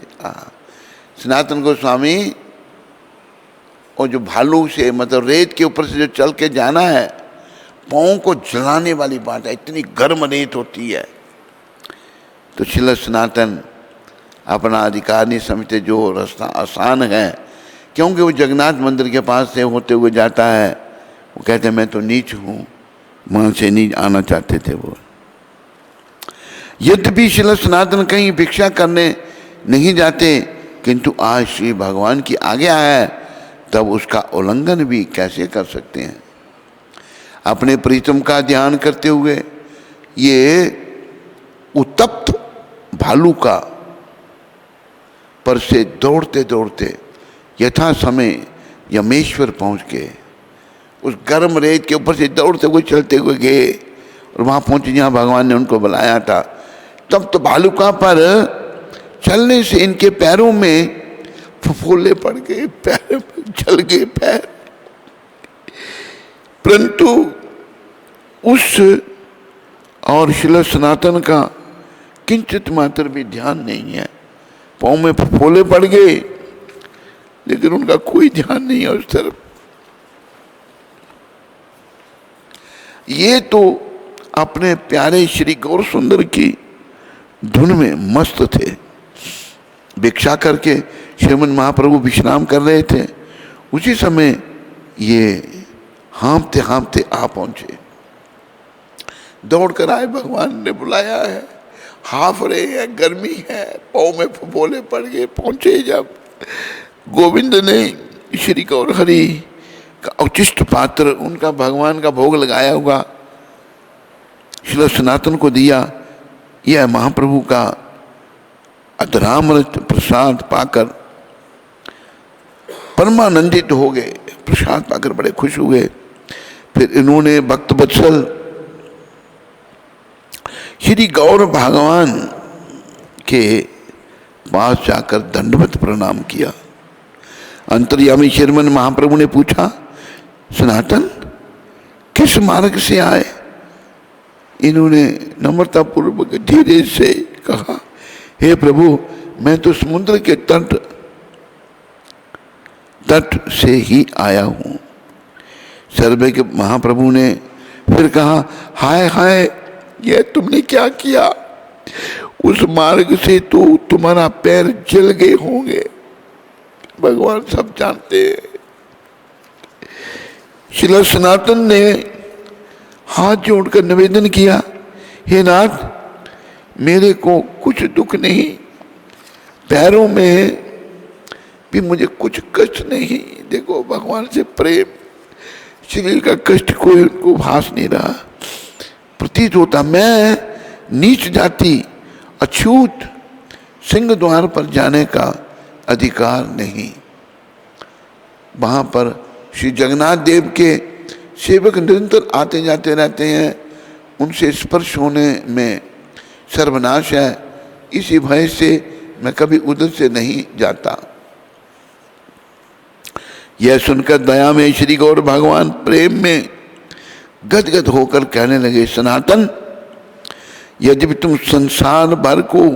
सनातन गोस्वामी, और जो भालू से मतलब रेत के ऊपर से जो चल के जाना है, पाँव को जलाने वाली बात है, इतनी गर्म रेत होती है। तो श्रील सनातन अपना अधिकार नहीं समझते, जो रास्ता आसान है, क्योंकि वो जगन्नाथ मंदिर के पास से होते हुए जाता है। वो कहते हैं मैं तो नीच हूँ, वहाँ से नहीं आना चाहते थे वो। यद्यपि श्रील सनातन कहीं भिक्षा करने नहीं जाते, किंतु आज श्री भगवान की आज्ञा है, तब उसका उल्लंघन भी कैसे कर सकते हैं। अपने प्रीतम का ध्यान करते हुए ये उत्तप्त भालू का पर से दौड़ते दौड़ते यथा समय यमेश्वर पहुंच गए। उस गर्म रेत के ऊपर से दौड़ते हुए चलते हुए गए और वहाँ पहुँचे जहाँ भगवान ने उनको बुलाया था। तब तो भालुका पर चलने से इनके पैरों में फफोले पड़ गए, पैर जल गए पैर। परंतु उस और श्रील सनातन का किंचित मात्र भी ध्यान नहीं है। पाँव में फफोले पड़ गए, लेकिन उनका कोई ध्यान नहीं है उस तरफ। ये तो अपने प्यारे श्री गौर सुंदर की धुन में मस्त थे। भिक्षा करके श्रीमन महाप्रभु विश्राम कर रहे थे, उसी समय ये हाँफते हाँफते आ पहुंचे। दौड़ कर आए, भगवान ने बुलाया है, हाफ रहे हैं, गर्मी है, पाँव में फफोले पड़ गए। पहुंचे जब गोविंद ने श्री गौर हरि का उचिष्ट पात्र, उनका भगवान का भोग लगाया हुआ श्रील सनातन को दिया। यह महाप्रभु का अधरामृत प्रसाद पाकर परमानंदित हो गए। प्रसाद पाकर बड़े खुश हुए। फिर इन्होंने भक्त वत्सल श्री गौर भगवान के पास जाकर दंडवत प्रणाम किया। अंतर्यामी श्रीमन महाप्रभु ने पूछा, सनातन किस मार्ग से आए? इन्होंने नम्रतापूर्वक धीरे से कहा, हे प्रभु, मैं तो समुद्र के तट से ही आया हूँ। सर्वे के महाप्रभु ने फिर कहा, हाय हाय, यह तुमने क्या किया? उस मार्ग से तो तुम्हारा पैर जल गए होंगे, भगवान सब जानते हैं। श्रील सनातन ने हाथ जोड़कर निवेदन किया, हे नाथ, मेरे को कुछ दुख नहीं, पैरों में भी मुझे कुछ कष्ट नहीं। देखो भगवान से प्रेम, शरीर का कष्ट कोई उनको भास नहीं रहा, प्रतीत होता। मैं नीच जाति, अछूत, सिंह द्वार पर जाने का अधिकार नहीं। वहाँ पर श्री जगन्नाथ देव के सेवक निरंतर आते जाते रहते हैं, उनसे स्पर्श होने में सर्वनाश है। इसी भय से मैं कभी उधर से नहीं जाता। यह सुनकर दया में श्री गौर भगवान प्रेम में गदगद होकर कहने लगे, सनातन, यदि तुम संसार भर को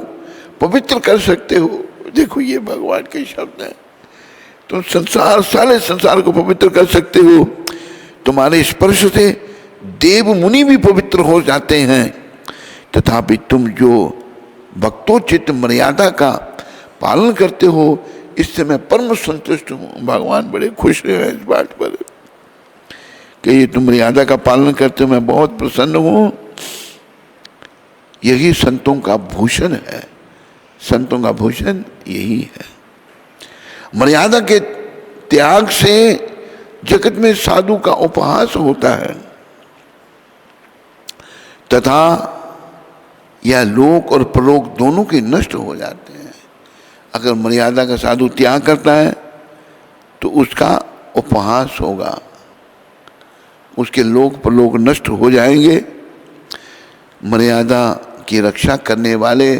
पवित्र कर सकते हो, देखो ये भगवान के शब्द हैं, तुम सारे संसार को पवित्र कर सकते हो, तुम्हारे स्पर्श से देव मुनि भी पवित्र हो जाते हैं, तथापि तुम जो भक्तोचित मर्यादा का पालन करते हो, इससे मैं परम संतुष्ट हूँ। भगवान बड़े खुश हैं इस बात पर कि ये तुम मर्यादा का पालन करते हो, मैं बहुत प्रसन्न हूँ। यही संतों का भूषण है, संतों का भूषण यही है। मर्यादा के त्याग से जगत में साधु का उपहास होता है तथा यह लोक और परलोक दोनों के नष्ट हो जाते हैं। अगर मर्यादा का साधु त्याग करता है तो उसका उपहास होगा, उसके लोक परलोक नष्ट हो जाएंगे। मर्यादा की रक्षा करने वाले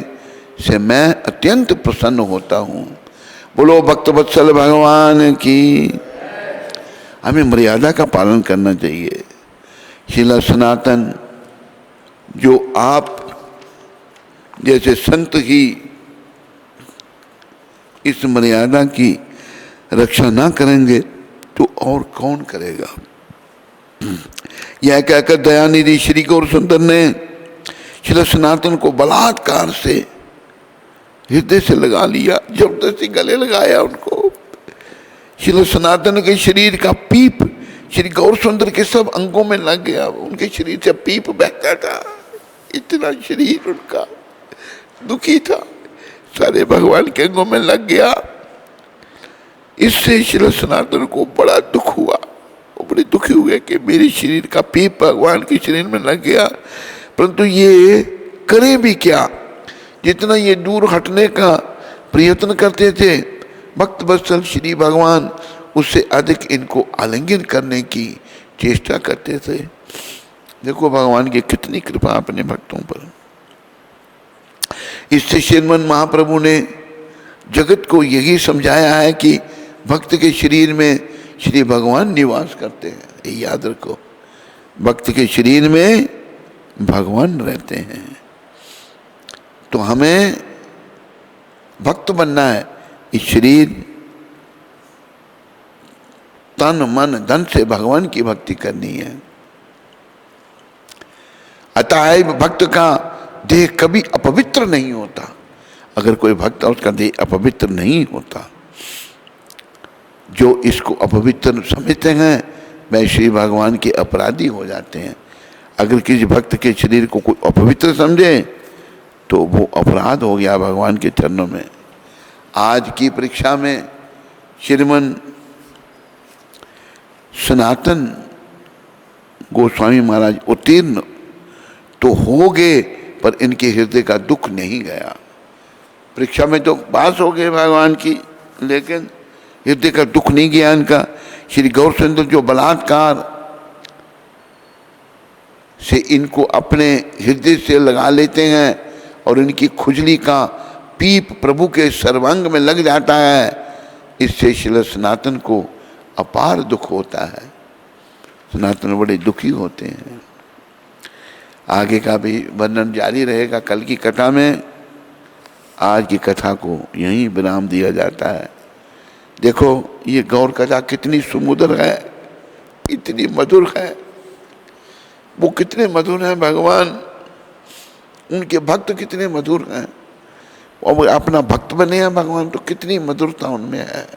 से मैं अत्यंत प्रसन्न होता हूँ। बोलो भक्तवत्सल भगवान की। हमें मर्यादा का पालन करना चाहिए। शिला सनातन, जो आप जैसे संत ही इस मर्यादा की रक्षा ना करेंगे तो और कौन करेगा। यह कहकर दयानिधि श्री गौर सुंदर ने शिला सनातन को बलात्कार से हृदय से लगा लिया, जबरदस्ती गले लगाया उनको। शिला सनातन के शरीर का पीप श्री गौर सुंदर के सब अंगों में लग गया, उनके शरीर से पीप बहता था, इतना शरीर उनका दुखी था, सारे भगवान के अंगों में लग गया। इससे शिला सनातन को बड़ा दुख हुआ, वो बड़े दुखी हुए कि मेरे शरीर का पीप भगवान के शरीर में लग गया, परंतु ये करें भी क्या। जितना ये दूर हटने का प्रयत्न करते थे भक्त वत्सल श्री भगवान, उससे अधिक इनको आलिंगन करने की चेष्टा करते थे। देखो भगवान की कितनी कृपा अपने भक्तों पर। इससे श्रीमन महाप्रभु ने जगत को यही समझाया है कि भक्त के शरीर में श्री भगवान निवास करते हैं। ये याद रखो, भक्त के शरीर में भगवान रहते हैं। तो हमें भक्त बनना है, इस शरीर तन मन धन से भगवान की भक्ति करनी है। अतः भक्त का देह कभी अपवित्र नहीं होता। अगर कोई भक्त है उसका देह अपवित्र नहीं होता। जो इसको अपवित्र समझते हैं वह श्री भगवान के अपराधी हो जाते हैं। अगर किसी भक्त के शरीर को कोई अपवित्र समझे तो वो अपराध हो गया भगवान के चरणों में। आज की परीक्षा में श्रीमन सनातन गोस्वामी महाराज उत्तीर्ण तो हो गए, पर इनके हृदय का दुख नहीं गया। परीक्षा में तो पास हो गए भगवान की, लेकिन हृदय का दुख नहीं गया इनका। श्री गौर सुंदर जो बलात्कार से इनको अपने हृदय से लगा लेते हैं और इनकी खुजली का पीप प्रभु के सर्वांग में लग जाता है, इससे श्री सनातन को अपार दुख होता है। सनातन बड़े दुखी होते हैं। आगे का भी वर्णन जारी रहेगा कल की कथा में। आज की कथा को यहीं विराम दिया जाता है। देखो ये गौर कथा कितनी सुमधुर है, इतनी मधुर है। वो कितने मधुर हैं भगवान, उनके भक्त कितने मधुर हैं। और वो अपना भक्त बने हैं भगवान तो कितनी मधुरता उनमें है।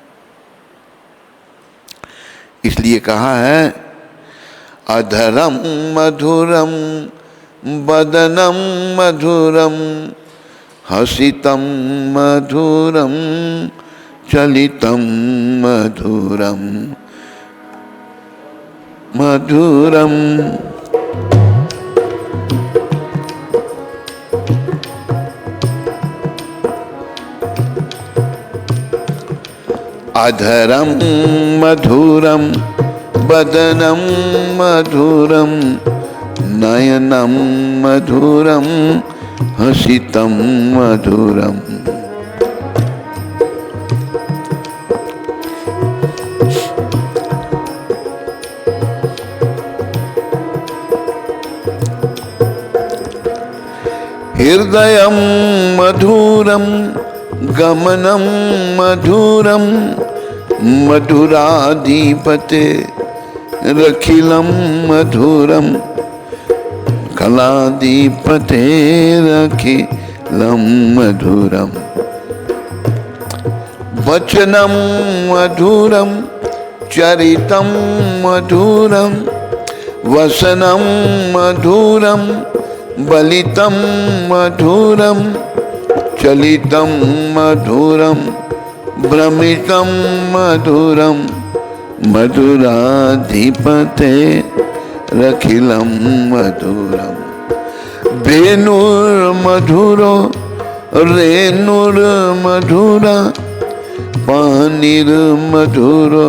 इसलिए कहा है अधरम मधुरम बदनम मधुरम हसितम मधुरम चलितम मधुरम मधुरम। अधरम मधुरम बदनम मधुरम नयनम मधुरम हसितम मधुरम। हृदयं मधुरं गमनं मधुरं मधुराधिपते रखिलं मधुरं कलाधिपते रखिलं मधुरं वचनं मधुरं चरितं मधुरं वसनं मधुरं बलितं मधुरं चलितं मधुरं भ्रमितं मधुरं मधुराधिपते रखिलं मधुरं वेणुर्मधुरो रेणुर्मधुरा पानिर्मधुरो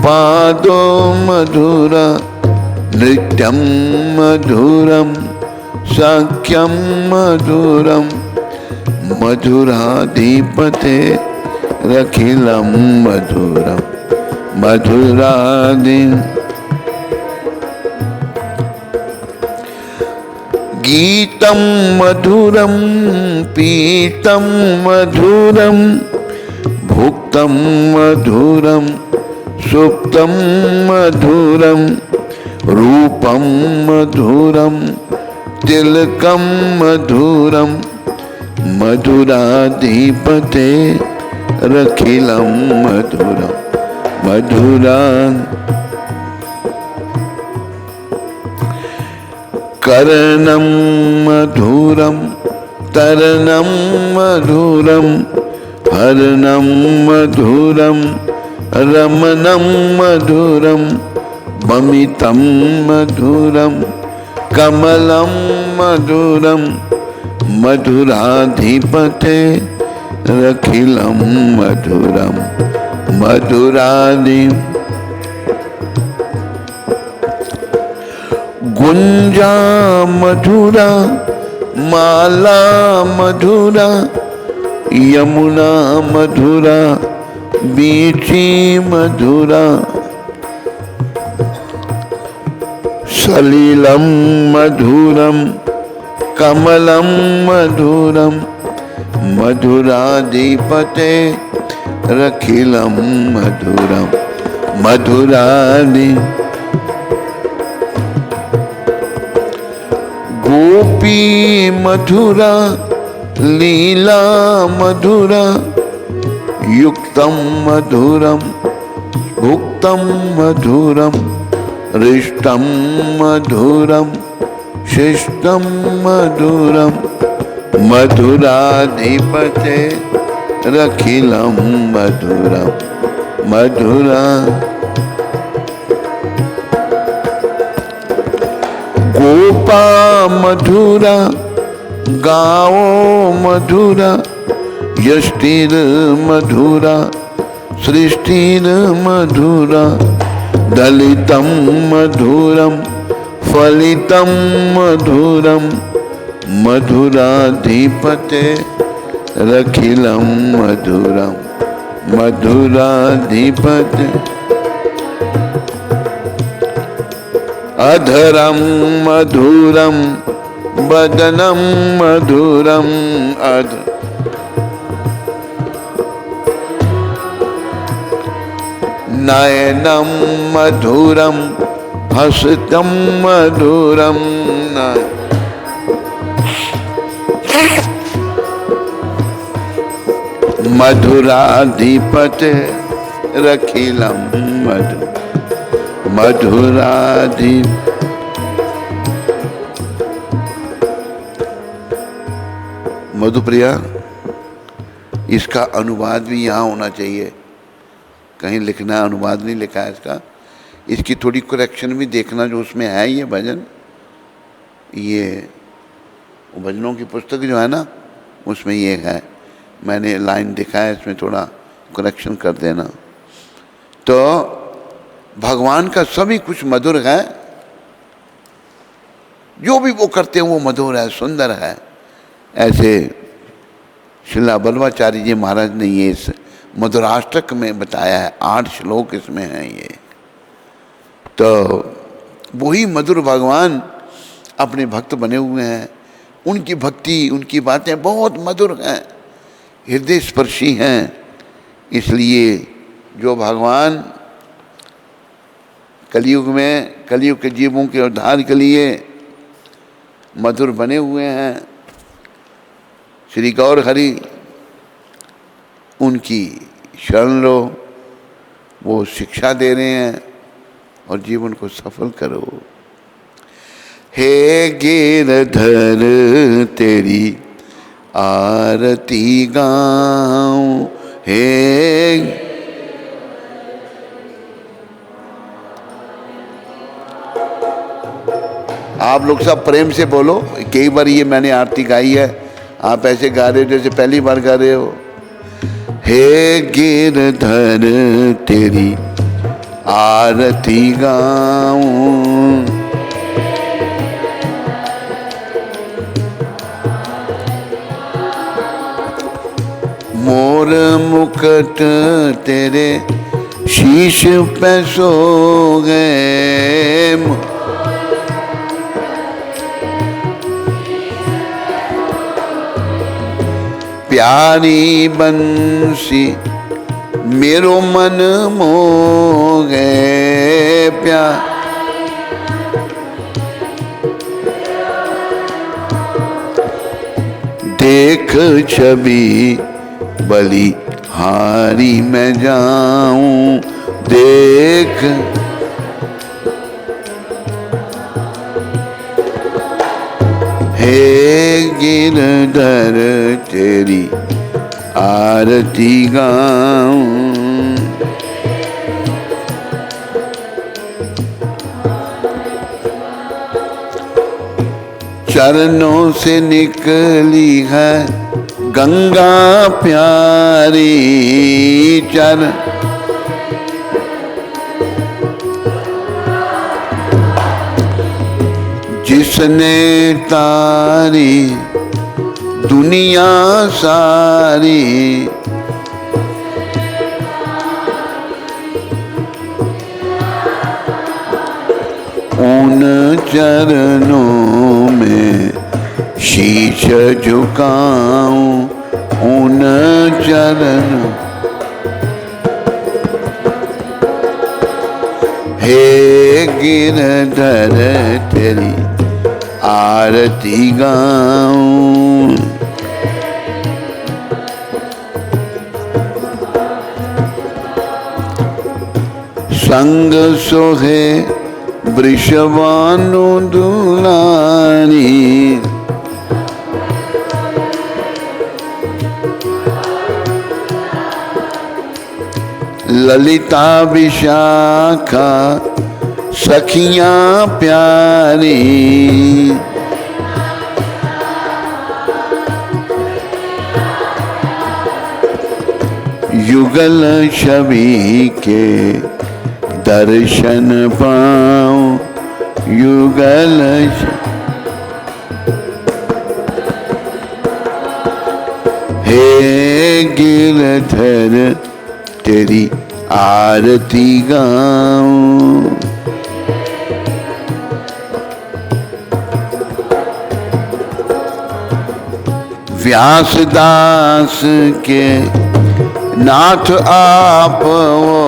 पादो मधुरा नृत्यं मधुरं साख्यं मधुरं मधुराधिपते रखिलं मधुरं मधुराधि गीतं मधुरं पीतं मधुरं भुक्तं मधुरं सुप्तं मधुरं रूपं मधुरं तिलकं मधुरं मधुराधिपते रखिलं मधुरं मधुरा कर्णं मधुरं तरणं मधुरं हरणं मधुरं रमणं मधुरं ममितं मधुरं कमलं मधुरं मधुराधिपते रखिलं मधुरं मधुराधि गुंजा मधुरा माला मधुरा यमुना मधुरा बीची मधुरा सलिलं मधुरं कमलं मधुरं मधुराधिपते रखिलं मधुरं मधुराधि गोपी मधुरा लीला मधुरा युक्तं मधुरं भुक्तं मधुरं रिष्टं मधुरं शिष्टं मधुरं मधुराधिपते रखिलं मधुरं मधुरा गोपा मधुरा गाओ मधुरा यष्टिर मधुरा सृष्टिर मधुरा दलितं मधुरं फलितं मधुरं मधुराधिपते रखिलं मधुरं मधुराधिपते अधरं मधुरं वदनं मधुरं नयनं मधुरं हसितं मधुरं मधुराधिपते रखिलं मधुराधि मधुप्रिया, इसका अनुवाद भी यहाँ होना चाहिए, कहीं लिखना अनुवाद नहीं लिखा है इसका। इसकी थोड़ी करेक्शन भी देखना जो उसमें है ये भजन, ये भजनों की पुस्तक जो है ना उसमें ये है, मैंने लाइन दिखा है, इसमें थोड़ा करेक्शन कर देना। तो भगवान का सभी कुछ मधुर है, जो भी वो करते हैं वो मधुर है, सुंदर है। ऐसे श्रीला बल्लभाचार्य जी महाराज ने ये इस मधुराष्टक में बताया है, 8 श्लोक इसमें हैं ये। तो वही मधुर भगवान अपने भक्त बने हुए हैं, उनकी भक्ति, उनकी बातें बहुत मधुर हैं, हृदय स्पर्शी हैं। इसलिए जो भगवान कलयुग में, कलयुग के जीवों के उद्धार के लिए मधुर बने हुए हैं, श्री गौर हरि, उनकी शरण लो, वो शिक्षा दे रहे हैं और जीवन को सफल करो। हे गिरधर तेरी आरती गाऊं, हे आप लोग सब प्रेम से बोलो। कई बार ये मैंने आरती गाई है, आप ऐसे गा रहे हो जैसे पहली बार गा रहे हो। हे गिरधर तेरी आरती गाऊं, मोर मुकुट तेरे शीश पे सो गए, प्यारी बंसी मेरो मन मोह गए, देख छवि बलि हारी मैं जाऊं, देख हे गिरधर तेरी आरती गाऊं, चरणों से निकली है गंगा प्यारी, चरण जिसने तारी दुनिया सारी, उन चरणों में शीश झुकाऊं, उन चरणों, हे गिरधर तेरी आरती गाऊं, संग सोहे वृषभानु दुलारी, ललिता विशाखा सखियां प्यारी, युगल छवि के दर्शन पाऊं, युगल हे गिरधर तेरी आरती गाऊं, व्यासदास के नाथ आप वो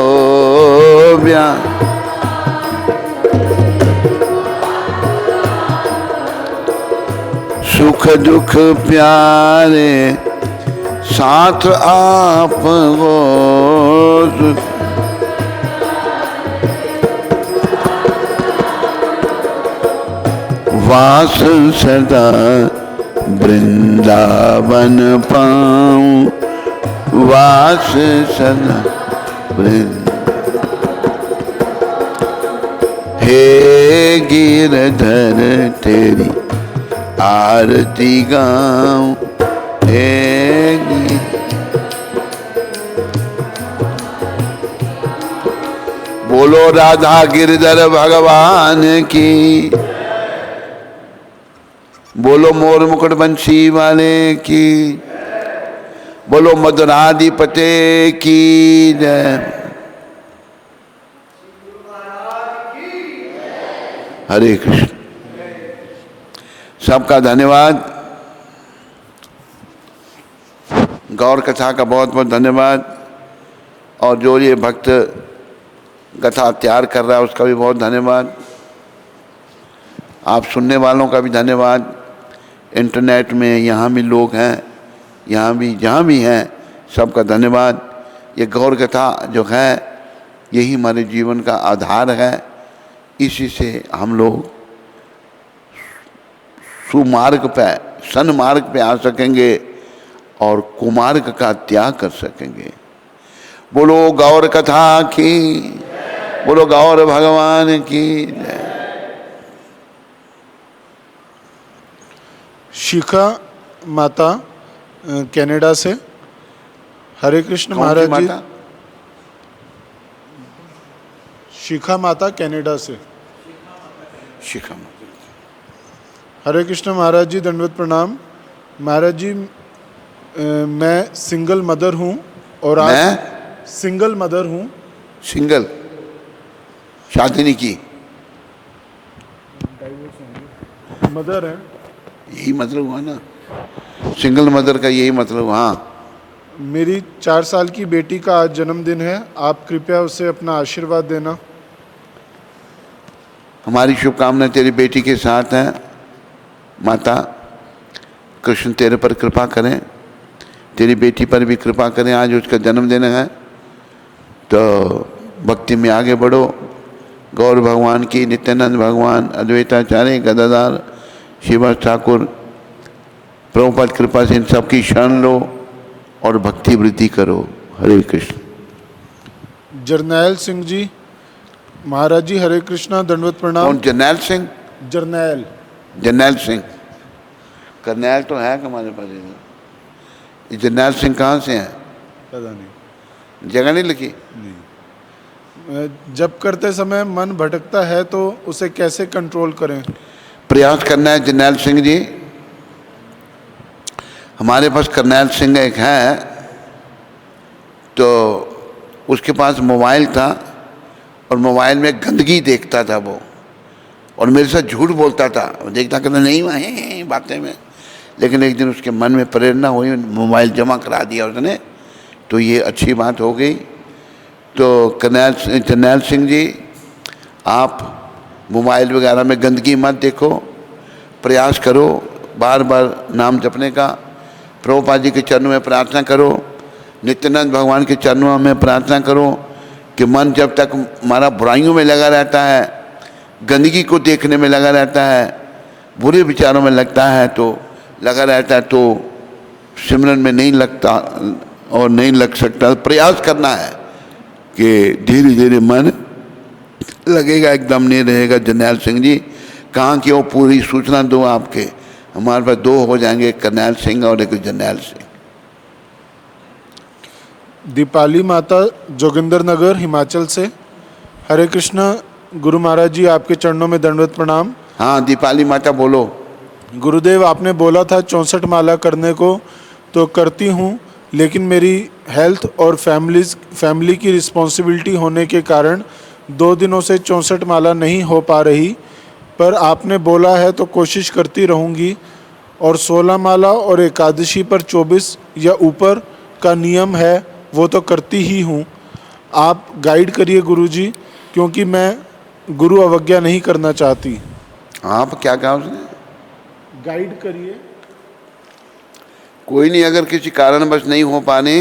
सुख दुख प्यारे साथ आप वो, वास सदा वृंदावन पाऊं, वास सदा हे गिरधर तेरी आरती गाऊं, हे बोलो राधा गिरधर भगवान की, बोलो मोर मुकुट बंसी वाले की, बोलो मधुराधिपते की जय। हरे कृष्ण। सबका धन्यवाद। गौर कथा का बहुत बहुत धन्यवाद, और जो ये भक्त कथा तैयार कर रहा है उसका भी बहुत धन्यवाद। आप सुनने वालों का भी धन्यवाद। इंटरनेट में यहाँ भी लोग हैं, यहाँ भी जहाँ भी हैं, सबका धन्यवाद। ये गौर कथा जो है यही हमारे जीवन का आधार है। इसी से हम लोग सुमार्ग पे, सन्मार्ग पे आ सकेंगे और कुमार्ग का त्याग कर सकेंगे। बोलो गौर कथा की, बोलो गौर भगवान की जय। शिखा माता कनाडा से। हरे कृष्ण महाराज जी। शिखा माता कनाडा से। शिखा माता। हरे कृष्ण महाराज जी, दंडवत प्रणाम। महाराज जी, मैं सिंगल मदर हूँ और आज सिंगल मदर हूँ। सिंगल, शादी नहीं की, मदर है। यही मतलब हुआ ना, सिंगल मदर का यही मतलब। हाँ, मेरी 4 साल की बेटी का आज जन्मदिन है, आप कृपया उसे अपना आशीर्वाद देना। हमारी शुभकामनाएं तेरी बेटी के साथ हैं। माता कृष्ण तेरे पर कृपा करें, तेरी बेटी पर भी कृपा करें। आज उसका जन्मदिन है, तो भक्ति में आगे बढ़ो। गौर भगवान की, नित्यानंद भगवान, अद्वैताचार्य, गदाधार, श्रीवास ठाकुर, प्रभुपाद कृपा से इन सबकी शरण लो और भक्ति वृद्धि करो। हरे कृष्ण। जरनैल सिंह जी, महाराज जी हरे कृष्णा, दंडवत प्रणाम। कौन? जरनैल सिंह? जरनैल, जरनैल सिंह। करनैल तो है हमारे पास। ये जरनैल सिंह कहाँ से हैं? पता नहीं, जगह नहीं लिखी। नहीं। जब करते समय मन भटकता है तो उसे कैसे कंट्रोल करें? प्रयास करना है जरनैल सिंह जी। हमारे पास करनैल सिंह एक है, तो उसके पास मोबाइल था और मोबाइल में गंदगी देखता था वो, और मेरे साथ झूठ बोलता था। देखता कहता नहीं वहीं बातें में, लेकिन एक दिन उसके मन में प्रेरणा हुई, मोबाइल जमा करा दिया उसने, तो ये अच्छी बात हो गई। तो जरनैल सिंह जी, आप मोबाइल वगैरह में गंदगी मत देखो, प्रयास करो बार बार नाम जपने का। प्रभुपाद जी के चरणों में प्रार्थना करो, नित्यानंद भगवान के चरणों में प्रार्थना करो कि मन जब तक हमारा बुराइयों में लगा रहता है, गंदगी को देखने में लगा रहता है, बुरे विचारों में लगता है, तो लगा रहता है, तो सिमरन में नहीं लगता और नहीं लग सकता। प्रयास करना है कि धीरे धीरे मन लगेगा, एकदम नहीं रहेगा। जरनैल सिंह जी कहाँ की वो पूरी सूचना दो आपके, हमारे पास 2 हो जाएंगे, एक करनैल सिंह और एक जरनैल सिंह। दीपाली माता जोगिंदर नगर हिमाचल से। हरे कृष्णा गुरु महाराज जी, आपके चरणों में दंडवत प्रणाम। हाँ दीपाली माता बोलो। गुरुदेव, आपने बोला था 64 माला करने को, तो करती हूँ, लेकिन मेरी हेल्थ और फैमिली की रिस्पॉन्सिबिलिटी होने के कारण 2 दिनों से 64 माला नहीं हो पा रही, पर आपने बोला है तो कोशिश करती रहूँगी। और 16 माला और एकादशी पर 24 या ऊपर का नियम है, वो तो करती ही हूँ। आप गाइड करिए गुरुजी, क्योंकि मैं गुरु अवज्ञा नहीं करना चाहती। आप क्या कहा उसने? गाइड करिए। कोई नहीं, अगर किसी कारणवश नहीं हो पाने,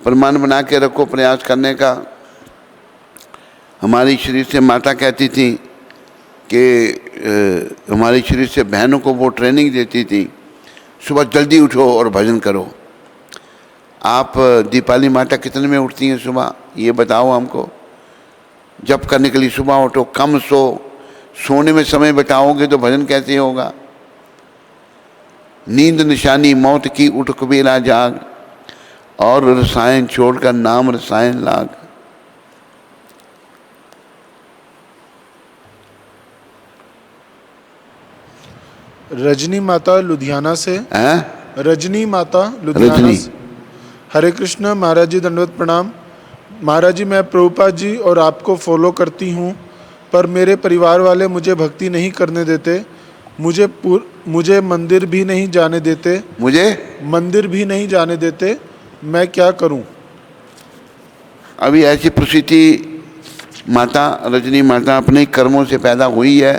पर मन बना के रखो प्रयास करने का। हमारी शरीर से माता कहती थी कि हमारी शरीर से बहनों को वो ट्रेनिंग देती थी, सुबह जल्दी उठो और भजन करो। आप दीपाली माता कितने में उठती हैं सुबह, ये बताओ हमको। जप करने के लिए सुबह उठो, कम सो, सोने में समय बताओगे तो भजन कैसे होगा। नींद निशानी मौत की, उठ कबीरा जाग, और रसायन छोड़कर नाम रसायन लाग। रजनी माता लुधियाना से। हैं? रजनी माता लुधियाना से। हरे कृष्ण महाराज जी, दंडवत प्रणाम। महाराज जी, मैं प्रभुपाद जी और आपको फॉलो करती हूँ, पर मेरे परिवार वाले मुझे भक्ति नहीं करने देते। मुझे मंदिर भी नहीं जाने देते। मुझे मंदिर भी नहीं जाने देते। मैं क्या करूं? अभी ऐसी परिस्थिति माता रजनी माता अपने कर्मों से पैदा हुई है,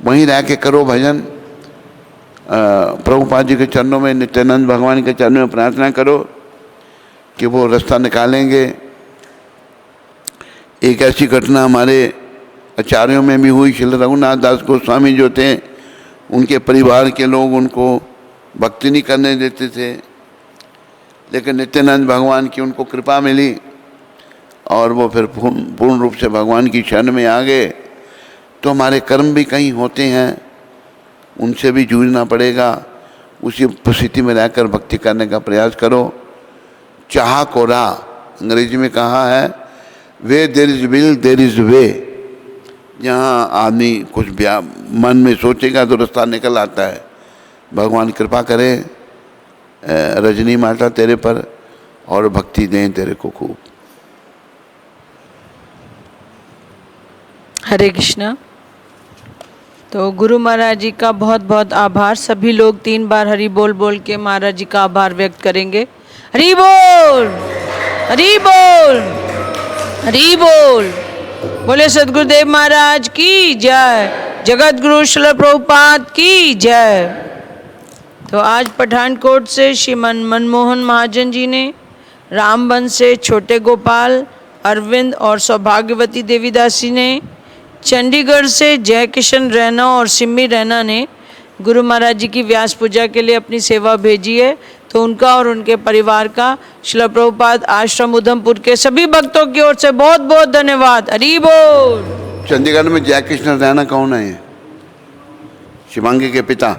वहीं रह के करो भजन। प्रभुपाद जी के चरणों में, नित्यानंद भगवान के चरणों में प्रार्थना करो कि वो रास्ता निकालेंगे। एक ऐसी घटना हमारे आचार्यों में भी हुई। श्री रघुनाथ दास गोस्वामी जो थे, उनके परिवार के लोग उनको भक्ति नहीं करने देते थे, लेकिन नित्यानंद भगवान की उनको कृपा मिली और वो फिर पूर्ण रूप से भगवान की शरण में आ गए। तो हमारे कर्म भी कहीं होते हैं, उनसे भी जूझना पड़ेगा। उसी परिस्थिति में रहकर भक्ति करने का प्रयास करो। चाह को राह, अंग्रेजी में कहा है, way there is will there is way. जहाँ आदमी कुछ मन में सोचेगा तो रास्ता निकल आता है। भगवान कृपा करे रजनी माता तेरे पर और भक्ति दें तेरे को खूब। हरे कृष्णा। तो गुरु महाराज जी का बहुत बहुत आभार। सभी लोग 3 बार हरि बोल बोल के महाराज जी का आभार व्यक्त करेंगे। हरि बोल, हरि बोल, हरि बोल। बोले सद्गुरुदेव महाराज की जय, जगत गुरु श्रील प्रभुपाद की जय। तो आज पठानकोट से श्रीमान मनमोहन महाजन जी ने, रामबन से छोटे गोपाल, अरविंद और सौभाग्यवती देवीदासी ने, चंडीगढ़ से जय किशन रैना और सिम्मी रैना ने गुरु महाराज जी की व्यास पूजा के लिए अपनी सेवा भेजी है। तो उनका और उनके परिवार का श्रील प्रभुपाद आश्रम उधमपुर के सभी भक्तों की ओर से बहुत बहुत धन्यवाद। हरि बोल। चंडीगढ़ में जय कृष्ण रैना कौन है? शिवांगी के पिता।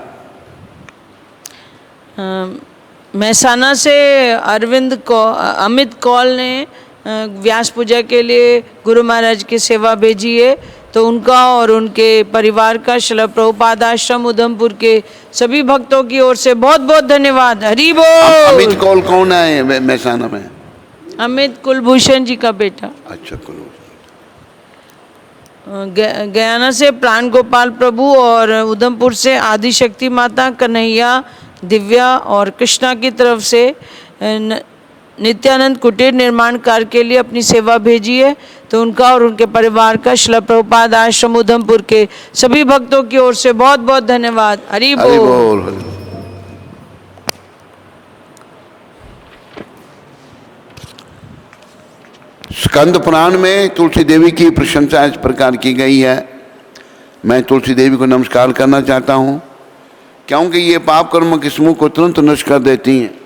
महसाना से अमित कौल ने व्यास पूजा के लिए गुरु महाराज की सेवा भेजी है। तो उनका और उनके परिवार का श्रील प्रभुपाद आश्रम उधमपुर के सभी भक्तों की ओर से बहुत बहुत धन्यवाद। हरि बोल। अमित कौल कौन है महसाना में? अमित कुलभूषण जी का बेटा। अच्छा, कुलभूषण। गयाना से प्राण गोपाल प्रभु और उधमपुर से आदिशक्ति माता कन्हैया, दिव्या और कृष्णा की तरफ से नित्यानंद कुटीर निर्माण कार्य के लिए अपनी सेवा भेजी है। तो उनका और उनके परिवार का श्रील प्रभुपाद आश्रम उधमपुर के सभी भक्तों की ओर से बहुत बहुत धन्यवाद। हरि बोल। हरि बोल। स्कंद पुराण में तुलसी देवी की प्रशंसा इस प्रकार की गई है। मैं तुलसी देवी को नमस्कार करना चाहता हूँ, क्योंकि ये पाप कर्म के समूह को तुरंत नष्ट कर देती हैं।